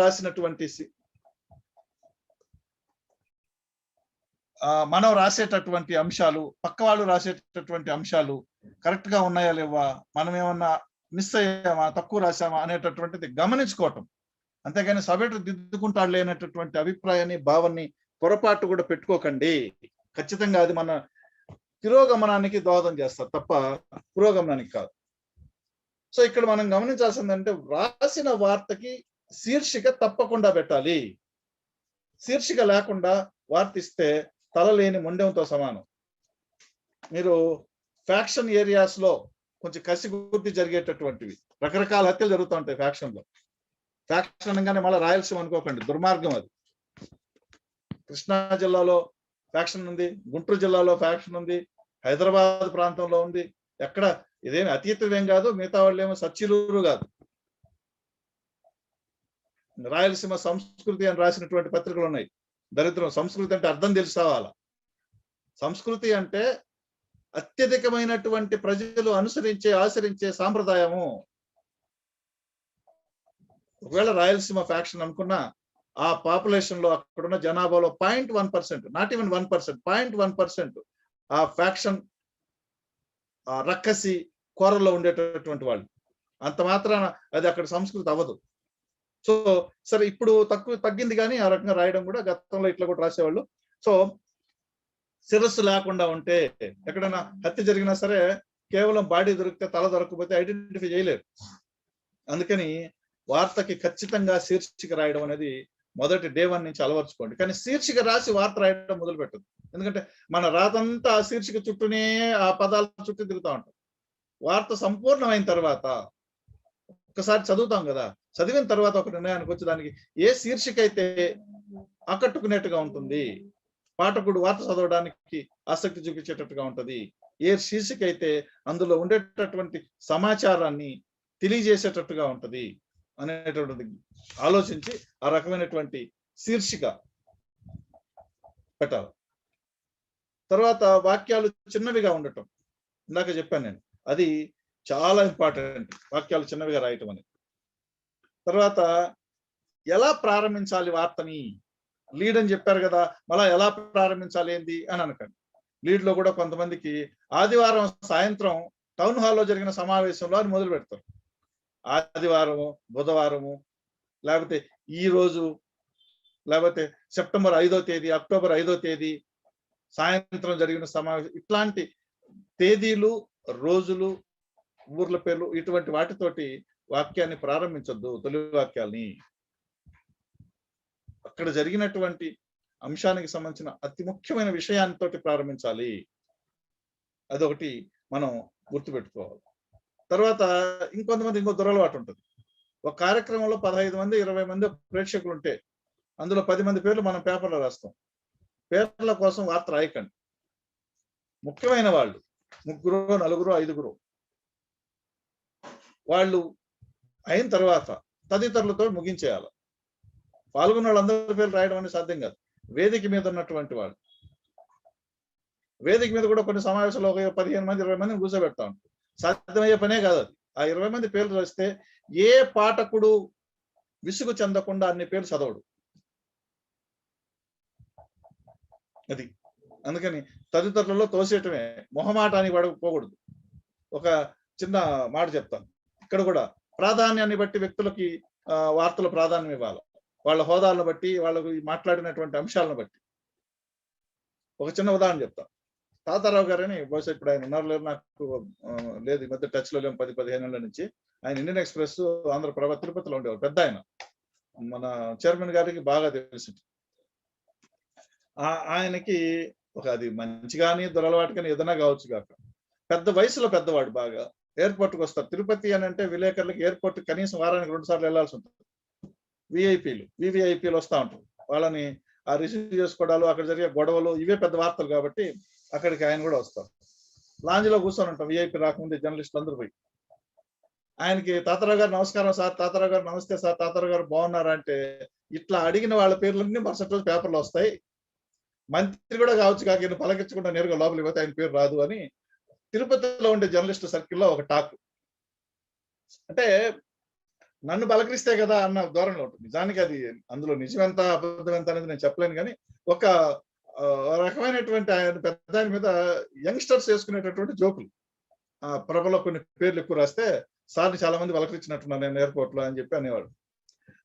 రాసేటటువంటి అంశాలు, పక్క వాళ్ళు రాసేటటువంటి అంశాలు కరెక్ట్ గా ఉన్నాయా లేవా, మనం ఏమన్నా మిస్ అయ్యామా, తక్కువ రాసామా అనేటటువంటిది గమనించుకోవటం. అంతేగాని సబ్-ఎడిటర్ దిద్దుకుంటాడులే అనేటటువంటి అభిప్రాయాన్ని, భావాన్ని పొరపాటు కూడా పెట్టుకోకండి. ఖచ్చితంగా అది మన తిరోగమనానికి దోహదం చేస్తారు తప్ప పురోగమనానికి కాదు. సో ఇక్కడ మనం గమనించాల్సిందంటే, రాసిన వార్తకి శీర్షిక తప్పకుండా పెట్టాలి. శీర్షిక లేకుండా వార్త ఇస్తే తల లేని మొండెంతో సమానం. మీరు ఫ్యాక్షన్ ఏరియాస్ లో కొంచెం కసిగుద్ది జరిగేటటువంటివి, రకరకాల హత్యలు జరుగుతూ ఉంటాయి ఫ్యాక్షన్ లో. ఫ్యాక్షన్ అనగానే మళ్ళీ రాయలసీమ అనుకోకండి, దుర్మార్గం అది. కృష్ణా జిల్లాలో ఫ్యాక్షన్ ఉంది, గుంటూరు జిల్లాలో ఫ్యాక్షన్ ఉంది, హైదరాబాద్ ప్రాంతంలో ఉంది. ఎక్కడ ఇదేమి అతీతమేం కాదు, మిగతా వాళ్ళు ఏమో సచ్చిలూరు కాదు. రాయలసీమ సంస్కృతి అని రాసినటువంటి పత్రికలు ఉన్నాయి. దరిద్రం. సంస్కృతి అంటే అర్థం తెలుసుకోవాలా. సంస్కృతి అంటే అత్యధికమైనటువంటి ప్రజలు ఆచరించే సాంప్రదాయము. ఒకవేళ రాయలసీమ ఫ్యాక్షన్ అనుకున్నా ఆ పాపులేషన్ లో అక్కడున్న జనాభాలో 0.1%, నాట్ ఈవెన్ 1%, 0.1% ఆ ఫ్యాక్షన్ ఆ రక్కసి కోరల్లో ఉండేటటువంటి వాళ్ళు. అంత మాత్రాన అది అక్కడ సంస్కృతి అవ్వదు. సో సరే, ఇప్పుడు తగ్గింది కానీ ఆ రకంగా రాయడం కూడా. గతంలో ఇట్లా కూడా రాసేవాళ్ళు. సో శిరస్సు లేకుండా ఉంటే, ఎక్కడైనా హత్య జరిగినా సరే కేవలం బాడీ దొరికితే తల దొరకకపోతే ఐడెంటిఫై చేయలేరు. అందుకని వార్తకి ఖచ్చితంగా శీర్షిక రాయడం అనేది మొదటి డే 1 నుంచి అలవర్చుకోండి. కానీ శీర్షిక రాసి వార్త రాయడం మొదలు పెట్టదు. ఎందుకంటే మన రాతంతా ఆ శీర్షిక చుట్టూనే, ఆ పదాల చుట్టూ తిరుగుతూ ఉంటాం. వార్త సంపూర్ణమైన తర్వాత ఒక్కసారి చదువుతాం కదా, చదివిన తర్వాత ఒక నిర్ణయానికి వచ్చి దానికి ఏ శీర్షిక అయితే ఆకట్టుకునేట్టుగా ఉంటుంది, పాఠకుడు వార్త చదవడానికి ఆసక్తి చూపించేటట్టుగా ఉంటది, ఏ శీర్షిక అయితే అందులో ఉండేటటువంటి సమాచారాన్ని తెలియజేసేటట్టుగా ఉంటది అనేటువంటిది ఆలోచించి ఆ రకమైనటువంటి శీర్షిక పెట్టాలి. తర్వాత వాక్యాలు చిన్నవిగా ఉండటం. ఇందాక చెప్పాను నేను, అది చాలా ఇంపార్టెంట్, వాక్యాలు చిన్నవిగా రాయటం అనేది. తర్వాత ఎలా ప్రారంభించాలి వార్తని, లీడ్ అని చెప్పారు కదా, మళ్ళా ఎలా ప్రారంభించాలి ఏంది అని అనకండి. లీడ్ లో కూడా కొంతమందికి ఆదివారం సాయంత్రం టౌన్ హాల్లో జరిగిన సమావేశంలో అని మొదలు పెడతారు. ఆదివారము, బుధవారము, లేకపోతే ఈ రోజు, లేకపోతే సెప్టెంబర్ 5వ తేదీ, అక్టోబర్ 5వ తేదీ సాయంత్రం జరిగిన సమావేశం. ఇట్లాంటి తేదీలు, రోజులు, ఊర్ల పేర్లు, ఇటువంటి వాటితోటి వాక్యాన్ని ప్రారంభించొద్దు. తొలి వాక్యాల్ని అక్కడ జరిగినటువంటి అంశానికి సంబంధించిన అతి ముఖ్యమైన విషయాలతో ప్రారంభించాలి. అదొకటి మనం గుర్తుపెట్టుకోవాలి. తర్వాత ఇంకొంతమంది ఇంకో దురలవాటు ఉంటుంది. ఒక కార్యక్రమంలో 15 మంది 20 మంది ప్రేక్షకులు ఉంటే అందులో 10 మంది పేర్లు మనం పేపర్లో రాస్తాం. పేర్ల కోసం వార్త రాయకండి. ముఖ్యమైన వాళ్ళు 3, 4, 5 వాళ్ళు అయిన తర్వాత తదితరులతో ముగించేయాలి. పాల్గొన్న వాళ్ళందరి పేర్లు రాయడం అనేది సాధ్యం కాదు. వేదిక మీద ఉన్నటువంటి వాళ్ళు, వేదిక మీద కూడా కొన్ని సమావేశాలు ఒక 15 మంది 20 మందిని కూర్చోబెడతా ఉంటారు. సాధ్యమయ్యే పనే కాదు అది. ఆ 20 మంది పేర్లు రాస్తే ఏ పాఠకుడు విసుగు చెందకుండా అన్ని పేర్లు చదవడు. అది అందుకని తదితరులలో తోసేయటమే, మొహమాటానికి పడకపోకూడదు. ఒక చిన్న మాట చెప్తాను. ఇక్కడ కూడా ప్రాధాన్యాన్ని బట్టి వ్యక్తులకి వార్తల ప్రాధాన్యం ఇవ్వాలి. వాళ్ళ హోదాలను బట్టి, వాళ్ళకు మాట్లాడినటువంటి అంశాలను బట్టి. ఒక చిన్న ఉదాహరణ చెప్తా. తాతారావు గారని, బహుశా ఇప్పుడు ఆయన ఉన్నారు లేదు నాకు లేదు, ఈ మధ్య టచ్ లో లేము, 10-15 ఏళ్ల నుంచి. ఆయన ఇండియన్ ఎక్స్ప్రెస్, ఆంధ్రప్రభ, తిరుపతిలో ఉండేవారు. పెద్ద ఆయన, మన చైర్మన్ గారికి బాగా తెలిసి. ఆయనకి ఒక అది మంచి కానీ దురలవాటు కానీ ఏదైనా కావచ్చు కాక, పెద్ద వయసులో పెద్దవాడు, బాగా ఎయిర్పోర్ట్కి వస్తారు. తిరుపతి అని అంటే విలేకరులకి ఎయిర్పోర్ట్ కనీసం వారానికి 2 సార్లు వెళ్లాల్సి ఉంటుంది. వివిఐపీలు వస్తూ ఉంటారు. వాళ్ళని రిసీవ్ చేసుకోవడాలు, అక్కడ జరిగే గొడవలు, ఇవే పెద్ద వార్తలు కాబట్టి అక్కడికి ఆయన కూడా వస్తారు. లాంజ్ లో కూర్చొని ఉంటాం. విఐపీ రాకముందే జర్నలిస్టులు అందరూ పోయి ఆయనకి, తాతారావు గారు నమస్కారం సార్, తాతారావు గారు నమస్తే సార్, తాతారావు గారు బాగున్నారా అంటే, ఇట్లా అడిగిన వాళ్ళ పేర్లన్నీ మరుసటి రోజు పేపర్లో వస్తాయి. మంత్రి కూడా కావచ్చు కాక ఈయన పలకించకుండా నేరుగా లోపలికి పోతే ఆయన పేరు రాదు అని తిరుపతిలో ఉండే జర్నలిస్ట్ సర్కిల్లో ఒక టాక్. అంటే నన్ను పలకరిస్తే కదా అన్న ధోరణిలో ఉంటుంది. నిజానికి అది అందులో నిజమెంత అబద్ధం ఎంత అనేది నేను చెప్పలేను, కానీ ఒక రకమైనటువంటి ఆయన పెద్ద ఆయన మీద యంగ్స్టర్స్ వేసుకునేటటువంటి జోకులు. ప్రభలో కొన్ని పేర్లు ఎక్కువ రాస్తే సార్ని చాలా మంది పలకరించినట్టున్నాను నేను ఎయిర్పోర్ట్ లో అని చెప్పి అనేవాడు.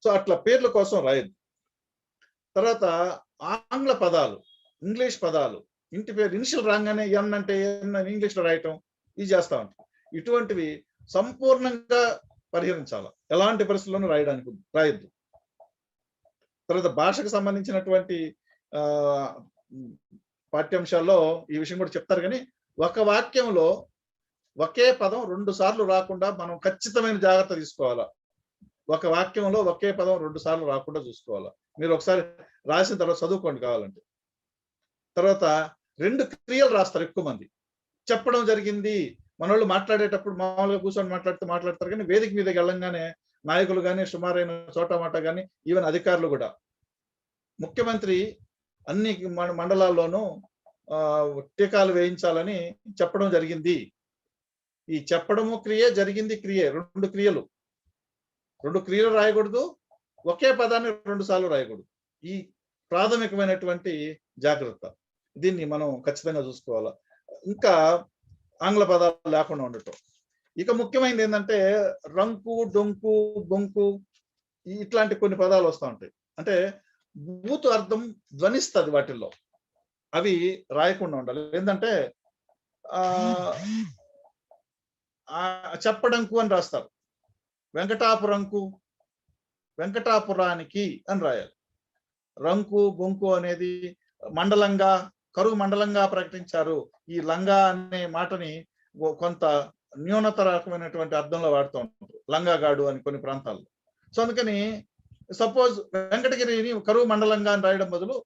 సో అట్లా పేర్ల కోసం రాయద్దు. తర్వాత ఆంగ్ల పదాలు, ఇంగ్లీష్ పదాలు, ఇంటి పేరు ఇనిషియల్ రాగానే ఎన్ అంటే ఎన్ అని ఇంగ్లీష్ లో రాయటం, ఇది చేస్తా ఉంటాం. ఇటువంటివి సంపూర్ణంగా పరిహరించాలి. ఎలాంటి పరిస్థితుల్లోనూ రాయద్దు. తర్వాత భాషకు సంబంధించినటువంటి పాఠ్యాంశాల్లో ఈ విషయం కూడా చెప్తారు. కానీ ఒక వాక్యంలో ఒకే పదం 2 సార్లు రాకుండా మనం ఖచ్చితమైన జాగ్రత్త తీసుకోవాలా. ఒక వాక్యంలో ఒకే పదం 2 సార్లు రాకుండా చూసుకోవాలా. మీరు ఒకసారి రాసిన తర్వాత చదువుకోండి కావాలంటే. తర్వాత 2 క్రియలు రాస్తారు ఎక్కువ మంది. చెప్పడం జరిగింది. మనోళ్ళు మాట్లాడేటప్పుడు మామూలుగా కూర్చొని మాట్లాడతారు కానీ వేదిక మీదకి వెళ్ళంగానే నాయకులు గాని, సుమారైన చోటమాట గాని, ఈవెన్ అధికారులు కూడా ముఖ్యమంత్రి అన్ని మండలాల్లోనూ టీకాలు వేయించాలని చెప్పడం జరిగింది. ఈ చెప్పడము క్రియే, జరిగింది క్రియే, 2 క్రియలు. 2 క్రియలు రాయకూడదు, ఒకే పదాన్ని 2 సార్లు రాయకూడదు. ఈ ప్రాథమికమైనటువంటి జాగ్రత్త. దీన్ని మనం ఖచ్చితంగా చూసుకోవాలా. ఇంకా ఆంగ్ల పదాలు లేకుండా ఉండటం. ఇక ముఖ్యమైనది ఏంటంటే రంకు, డొంకు, బొంకు ఇట్లాంటి కొన్ని పదాలు వస్తూ ఉంటాయి. అంటే బూతు అర్థం ధ్వనిస్తుంది వాటిల్లో. అవి రాయకుండా ఉండాలి. ఏంటంటే చెప్పడంకు అని రాస్తారు. వెంకటాపురంకు, వెంకటాపురానికి అని రాయాలి. రంకు, బొంకు అనేది మండలంగా, కరువు మండలంగా ప్రకటించారు. ఈ లంగా అనే మాటని కొంత న్యూనత రకమైనటువంటి అర్థంలో వాడుతూ ఉంటారు, లంగాగాడు అని కొన్ని ప్రాంతాల్లో. సో అందుకని సపోజ్ వెంకటగిరిని కరువు మండలంగా అని రాయడం బదులు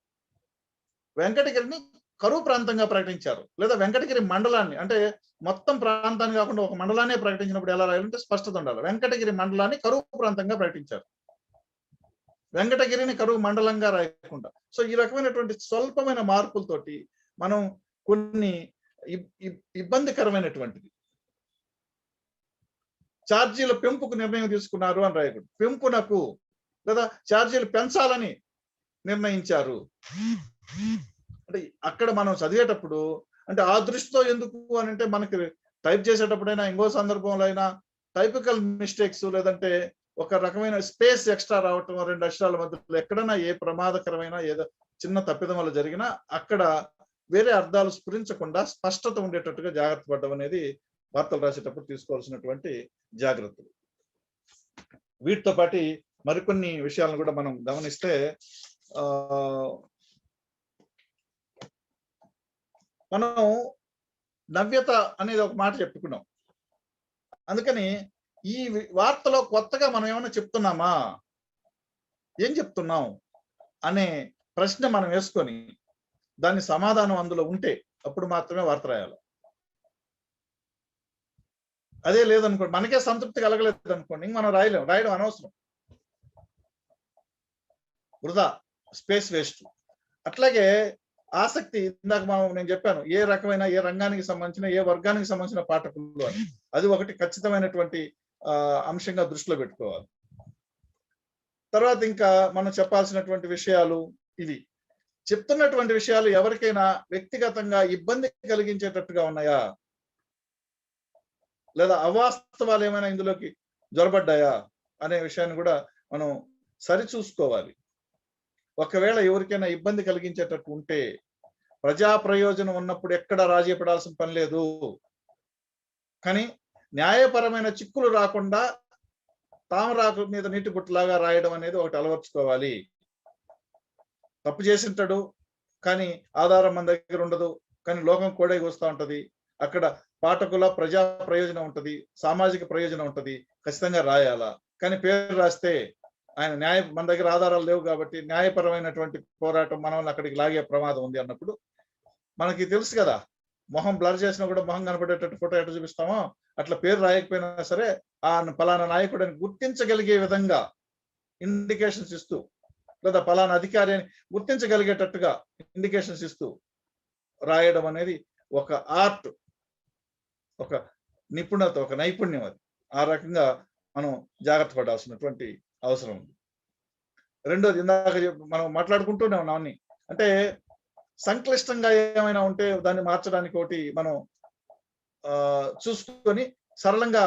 వెంకటగిరిని కరువు ప్రాంతంగా ప్రకటించారు, లేదా వెంకటగిరి మండలాన్ని, అంటే మొత్తం ప్రాంతాన్ని కాకుండా ఒక మండలాన్ని ప్రకటించినప్పుడు ఎలా రాయాలంటే స్పష్టత ఉండాలి. వెంకటగిరి మండలాన్ని కరువు ప్రాంతంగా ప్రకటించారు, వెంకటగిరిని కరువు మండలంగా రాయకుండా. సో ఈ రకమైనటువంటి స్వల్పమైన మార్పులతోటి మనం కొన్ని ఇబ్బందికరమైనటువంటిది. ఛార్జీల పెంపుకు నిర్ణయం తీసుకున్నారు అని రాయకూడదు, పెంపునకు లేదా ఛార్జీలు పెంచాలని నిర్ణయించారు. అంటే అక్కడ మనం చదివేటప్పుడు అంటే ఆ దృష్టితో ఎందుకు అని అంటే మనకి టైప్ చేసేటప్పుడైనా ఇంకో సందర్భంలో అయినా టైపికల్ మిస్టేక్స్ లేదంటే ఒక రకమైన స్పేస్ ఎక్స్ట్రా రావటం 2 అక్షరాల మధ్యలో ఎక్కడైనా ఏ ప్రమాదకరమైన ఏదో చిన్న తప్పిదం వల్ల జరిగినా అక్కడ వేరే అర్థాలు స్ఫురించకుండా స్పష్టత ఉండేటట్టుగా జాగ్రత్త పడడం అనేది వార్తలు రాసేటప్పుడు తీసుకోవాల్సినటువంటి జాగ్రత్తలు. వీటితో పాటు మరికొన్ని విషయాలను కూడా మనం గమనిస్తే మనం నవ్యత అనేది ఒక మాట చెప్పుకున్నాం. అందుకని ఈ వార్తలో కొత్తగా మనం ఏమైనా చెప్తున్నామా, ఏం చెప్తున్నాం అనే ప్రశ్న మనం వేసుకొని దాని సమాధానం అందులో ఉంటే అప్పుడు మాత్రమే వార్త రాయాలి. అదే లేదనుకోండి, మనకే సంతృప్తి కలగలేదు అనుకోండి, ఇంక మనం రాయడం అనవసరం, వృధా, స్పేస్ వేస్ట్. అట్లాగే ఆసక్తి, ఇందాక నేను చెప్పాను ఏ రకమైన ఏ రంగానికి సంబంధించిన ఏ వర్గానికి సంబంధించిన పాఠకులు అని, అది ఒకటి ఖచ్చితమైనటువంటి అంశంగా దృష్టిలో పెట్టుకోవాలి. తర్వాత ఇంకా మనం చెప్పాల్సినటువంటి విషయాలు ఇవి. చెప్తున్నటువంటి విషయాలు ఎవరికైనా వ్యక్తిగతంగా ఇబ్బంది కలిగించేటట్టుగా ఉన్నాయా, లేదా అవాస్తవాలు ఏమైనా ఇందులోకి జొరబడ్డాయా అనే విషయాన్ని కూడా మనం సరిచూసుకోవాలి. ఒకవేళ ఎవరికైనా ఇబ్బంది కలిగించేటట్టు ఉంటే ప్రజా ప్రయోజనం ఉన్నప్పుడు ఎక్కడ రాజీ పడాల్సిన పని లేదు. కానీ న్యాయపరమైన చిక్కులు రాకుండా తామరాకు మీద నీటి బుట్టలాగా రాయడం అనేది ఒకటి అలవర్చుకోవాలి. తప్పు చేసింటాడు కానీ ఆధారం మన దగ్గర ఉండదు, కానీ లోకం కూడా వస్తూ ఉంటది, అక్కడ పాఠకుల ప్రజా ప్రయోజనం ఉంటది, సామాజిక ప్రయోజనం ఉంటది, ఖచ్చితంగా రాయాలా. కానీ పేరు రాస్తే ఆయన మన దగ్గర ఆధారాలు లేవు కాబట్టి న్యాయపరమైనటువంటి పోరాటం మనల్ని అక్కడికి లాగే ప్రమాదం ఉంది అన్నప్పుడు మనకి తెలుసు కదా, మొహం బ్లర్ చేసినా కూడా మొహం కనపడేటట్టు ఫోటో ఎట్లా చూపిస్తామో అట్లా పేరు రాయకపోయినా సరే ఆ పలానా నాయకుడిని గుర్తించగలిగే విధంగా ఇండికేషన్స్ ఇస్తూ, లేదా పలానా అధికారి అని గుర్తించగలిగేటట్టుగా ఇండికేషన్స్ ఇస్తూ రాయడం అనేది ఒక ఆర్ట్, ఒక నిపుణత, ఒక నైపుణ్యం. అది ఆ రకంగా మనం జాగ్రత్త పడాల్సినటువంటి అవసరం ఉంది. రెండోది, ఇందాక మనం మాట్లాడుకుంటూనే ఉన్నాం అన్ని, అంటే సంక్లిష్టంగా ఏమైనా ఉంటే దాన్ని మార్చడానికి ఒకటి మనం చూసుకొని సరళంగా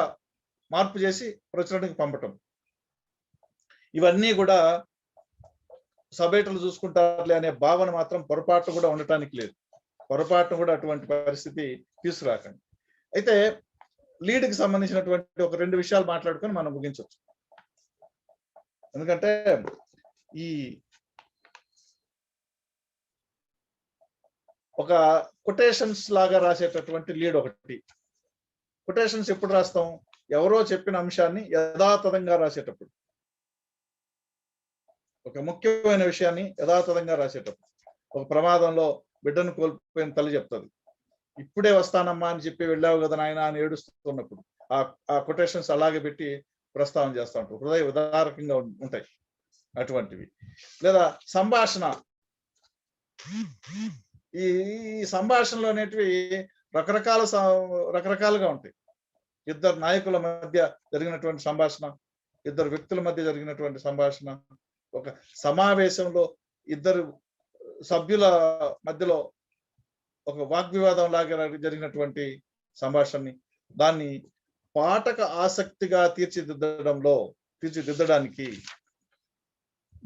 మార్పు చేసి ప్రచురణకి పంపటం, ఇవన్నీ కూడా సబేటలు చూసుకుంటారులే అనే భావన మాత్రం పొరపాటు కూడా ఉండటానికి లేదు. పొరపాటును కూడా అటువంటి పరిస్థితి తీసుకురాకండి. అయితే లీడ్కి సంబంధించినటువంటి ఒక 2 విషయాలు మాట్లాడుకొని మనం ముగించవచ్చు. ఎందుకంటే ఈ ఒక కొటేషన్స్ లాగా రాసేటటువంటి లీడ్ ఒకటి. కొటేషన్స్ ఎప్పుడు రాస్తాం, ఎవరో చెప్పిన అంశాన్ని యథాతథంగా రాసేటప్పుడు. ఒక ముఖ్యమైన విషయాన్ని యథాతథంగా రాసేటప్పుడు, ఒక ప్రమాదంలో బిడ్డను కోల్పోయిన తల్లి చెప్తుంది, ఇప్పుడే వస్తానమ్మా అని చెప్పి వెళ్ళావు కదా నాయన అని ఏడుస్తున్నప్పుడు ఆ కొటేషన్స్ అలాగే పెట్టి ప్రస్తావన చేస్తూ ఉంటారు. హృదయ ఉదారకంగా ఉంటాయి అటువంటివి. లేదా సంభాషణ, ఈ సంభాషణలు అనేటివి రకరకాలుగా ఉంటాయి. ఇద్దరు నాయకుల మధ్య జరిగినటువంటి సంభాషణ, ఇద్దరు వ్యక్తుల మధ్య జరిగినటువంటి సంభాషణ, ఒక సమావేశంలో ఇద్దరు సభ్యుల మధ్యలో ఒక వాగ్వివాదం లాగా జరిగినటువంటి సంభాషణని, దాన్ని పాఠక ఆసక్తిగా తీర్చిదిద్దడానికి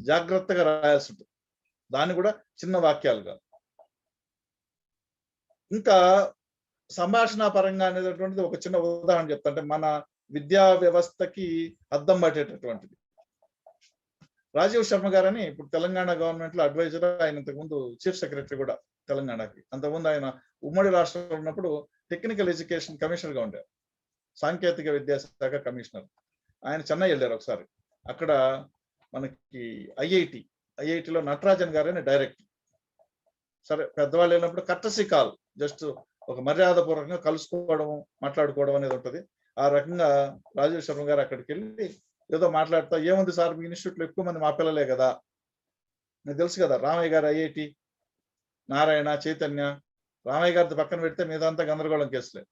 జాగ్రత్తగా రాయాల్సి ఉంటుంది. దాన్ని కూడా చిన్న వాక్యాలుగా. ఇంకా సంభాషణ పరంగా అనేటటువంటిది ఒక చిన్న ఉదాహరణ చెప్తా. అంటే మన విద్యా వ్యవస్థకి అద్దం పట్టేటటువంటిది. రాజీవ్ శర్మ గారని ఇప్పుడు తెలంగాణ గవర్నమెంట్ లో అడ్వైజర్, ఆయన ఇంతకుముందు చీఫ్ సెక్రటరీ కూడా తెలంగాణకి. అంతకుముందు ఆయన ఉమ్మడి రాష్ట్రంలో ఉన్నప్పుడు టెక్నికల్ ఎడ్యుకేషన్ కమిషనర్ గా ఉండారు, సాంకేతిక విద్యాశాఖ కమిషనర్. ఆయన చెన్నై వెళ్ళారు ఒకసారి. అక్కడ మనకి ఐఐటిలో నటరాజన్ గారని డైరెక్టర్. సరే, పెద్దవాళ్ళు వెళ్ళినప్పుడు కర్టసీ కాల్, జస్ట్ ఒక మర్యాదపూర్వకంగా కలుసుకోవడం, మాట్లాడుకోవడం అనేది ఉంటుంది. ఆ రకంగా రాజీవ్ శర్మ గారు అక్కడికి వెళ్ళి ఏదో మాట్లాడుతా, ఏముంది సార్ మీ ఇన్స్టిట్యూట్ లో ఎక్కువ మంది మా పిల్లలే కదా, మీకు తెలుసు కదా రామయ్య గారు ఐఐటి, నారాయణ, చైతన్య, రామయ్య గారిది పక్కన పెడితే మీదంతా గందరగోళం కేసులే.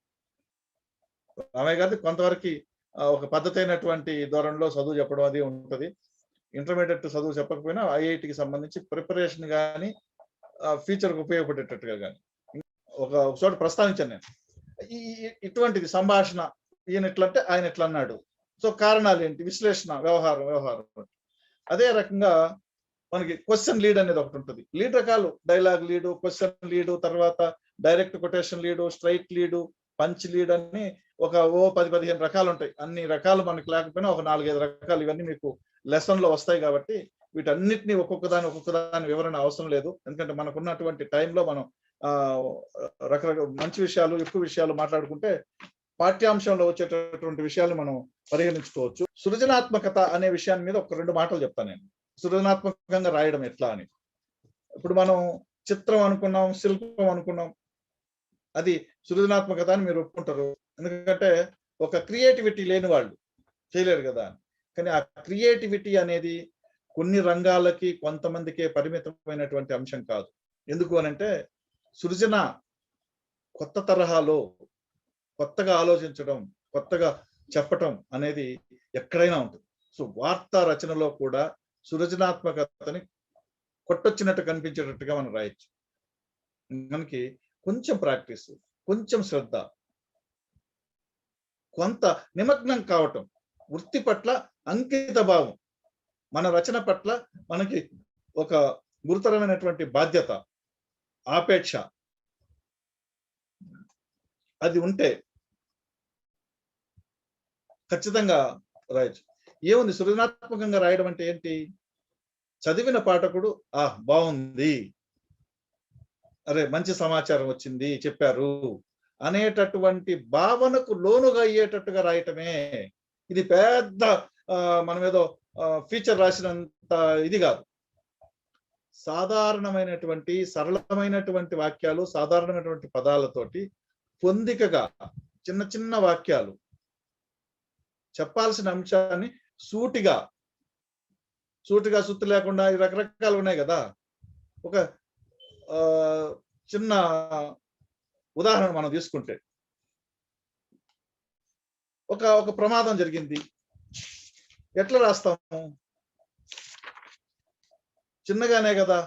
రామయ్య గారిది కొంతవరకు ఒక పద్ధతి అయినటువంటి ధోరణిలో చదువు చెప్పడం అది ఉంటుంది. ఇంటర్మీడియట్ చదువు చెప్పకపోయినా ఐఐటికి సంబంధించి ప్రిపరేషన్ కానీ ఫ్యూచర్కి ఉపయోగపడేటట్టుగా కానీ ఒక చోట ప్రస్తావించాను నేను. ఇటువంటిది సంభాషణ, ఈయన ఎట్లంటే ఆయన ఎట్లా అన్నాడు, సో కారణాలు ఏంటి, విశ్లేషణ, వ్యవహారం. అదే రకంగా మనకి క్వశ్చన్ లీడ్ అనేది ఒకటి ఉంటుంది. లీడ్ రకాలు, డైలాగ్ లీడు, క్వశ్చన్ లీడు, తర్వాత direct quotation lead, straight lead, punch lead అని ఒక 10-15 రకాలు ఉంటాయి. అన్ని రకాలు మనకి లేకపోయినా ఒక 4-5 రకాలు ఇవన్నీ మీకు లెసన్ లో వస్తాయి. కాబట్టి వీటన్నిటిని ఒక్కొక్క దాని వివరణ అవసరం లేదు. ఎందుకంటే మనకున్నటువంటి టైంలో మనం రకరకాల మంచి విషయాలు, ఎక్కువ విషయాలు మాట్లాడుకుంటే పాఠ్యాంశంలో వచ్చేటటువంటి విషయాలు మనం పరిగణించుకోవచ్చు. సృజనాత్మకత అనే విషయాన్ని మీద ఒక 2 మాటలు చెప్తాను నేను. సృజనాత్మకంగా రాయడం ఎట్లా అని. ఇప్పుడు మనం చిత్రం అనుకున్నాం, శిల్పం అనుకున్నాం, అది సృజనాత్మకత అని మీరు ఒప్పుకుంటారు. ఎందుకంటే ఒక క్రియేటివిటీ లేని వాళ్ళు చేయలేరు కదా. కానీ ఆ క్రియేటివిటీ అనేది కొన్ని రంగాలకి, కొంతమందికే పరిమితమైనటువంటి అంశం కాదు. ఎందుకు అనంటే సృజన కొత్త తరహాలో కొత్తగా ఆలోచించడం, కొత్తగా చెప్పటం అనేది ఎక్కడైనా ఉంటుంది. సో వార్తా రచనలో కూడా సృజనాత్మకతని కొట్టొచ్చినట్టు కనిపించేటట్టుగా మనం రాయొచ్చు. మనకి కొంచెం ప్రాక్టీస్, కొంచెం శ్రద్ధ, కొంత నిమగ్నం కావటం, వృత్తి పట్ల అంకిత భావం, మన రచన పట్ల మనకి ఒక గురుతరమైనటువంటి బాధ్యత, ఆపేక్ష, అది ఉంటే ఖచ్చితంగా రాయొచ్చు. ఏముంది, సృజనాత్మకంగా రాయడం అంటే ఏంటి? చదివిన పాఠకుడు బాగుంది, అరే మంచి సమాచారం వచ్చింది, చెప్పారు అనేటటువంటి భావనకు లోనుగా అయ్యేటట్టుగా రాయటమే. ఇది పెద్ద మనం ఏదో ఫీచర్ రాసినంత ఇది కాదు. సాధారణమైనటువంటి సరళమైనటువంటి వాక్యాలు, సాధారణమైనటువంటి పదాలతోటి పొందికగా చిన్న చిన్న వాక్యాలు చెప్పాల్సిన అంశాన్ని సూటిగా సుత్తి లేకుండా రకరకాలు ఉన్నాయి కదా. ఒక చిన్న ఉదాహరణ మనం తీసుకుంటే, ఒక ప్రమాదం జరిగింది, ఎట్లా రాస్తాము? చిన్నగానే కదా.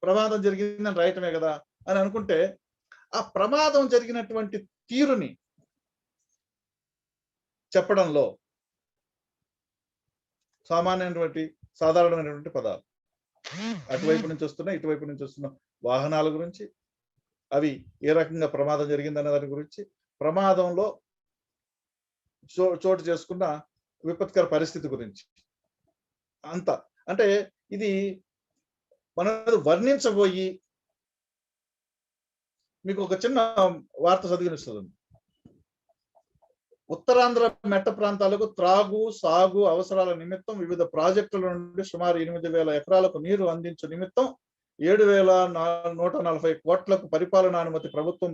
ప్రమాదం జరిగిందని రాయటమే కదా అని అనుకుంటే, ఆ ప్రమాదం జరిగినటువంటి తీరుని చెప్పడంలో సాధారణమైనటువంటి పదాలు, అటువైపు నుంచి వస్తున్న, ఇటువైపు నుంచి వస్తున్న వాహనాల గురించి, అవి ఏ రకంగా ప్రమాదం జరిగిందనే దాని గురించి, ప్రమాదంలో చోటు చేసుకున్న విపత్కర పరిస్థితి గురించి, అంత అంటే ఇది మనం వర్ణించబోయి మీకు ఒక చిన్న వార్త చదివినిస్తుంది. ఉత్తరాంధ్ర మెట్ట ప్రాంతాలకు త్రాగు సాగు అవసరాల నిమిత్తం వివిధ ప్రాజెక్టుల నుండి సుమారు 8,000 ఎకరాలకు నీరు అందించే నిమిత్తం 7,140 కోట్లకు పరిపాలనానుమతి ప్రభుత్వం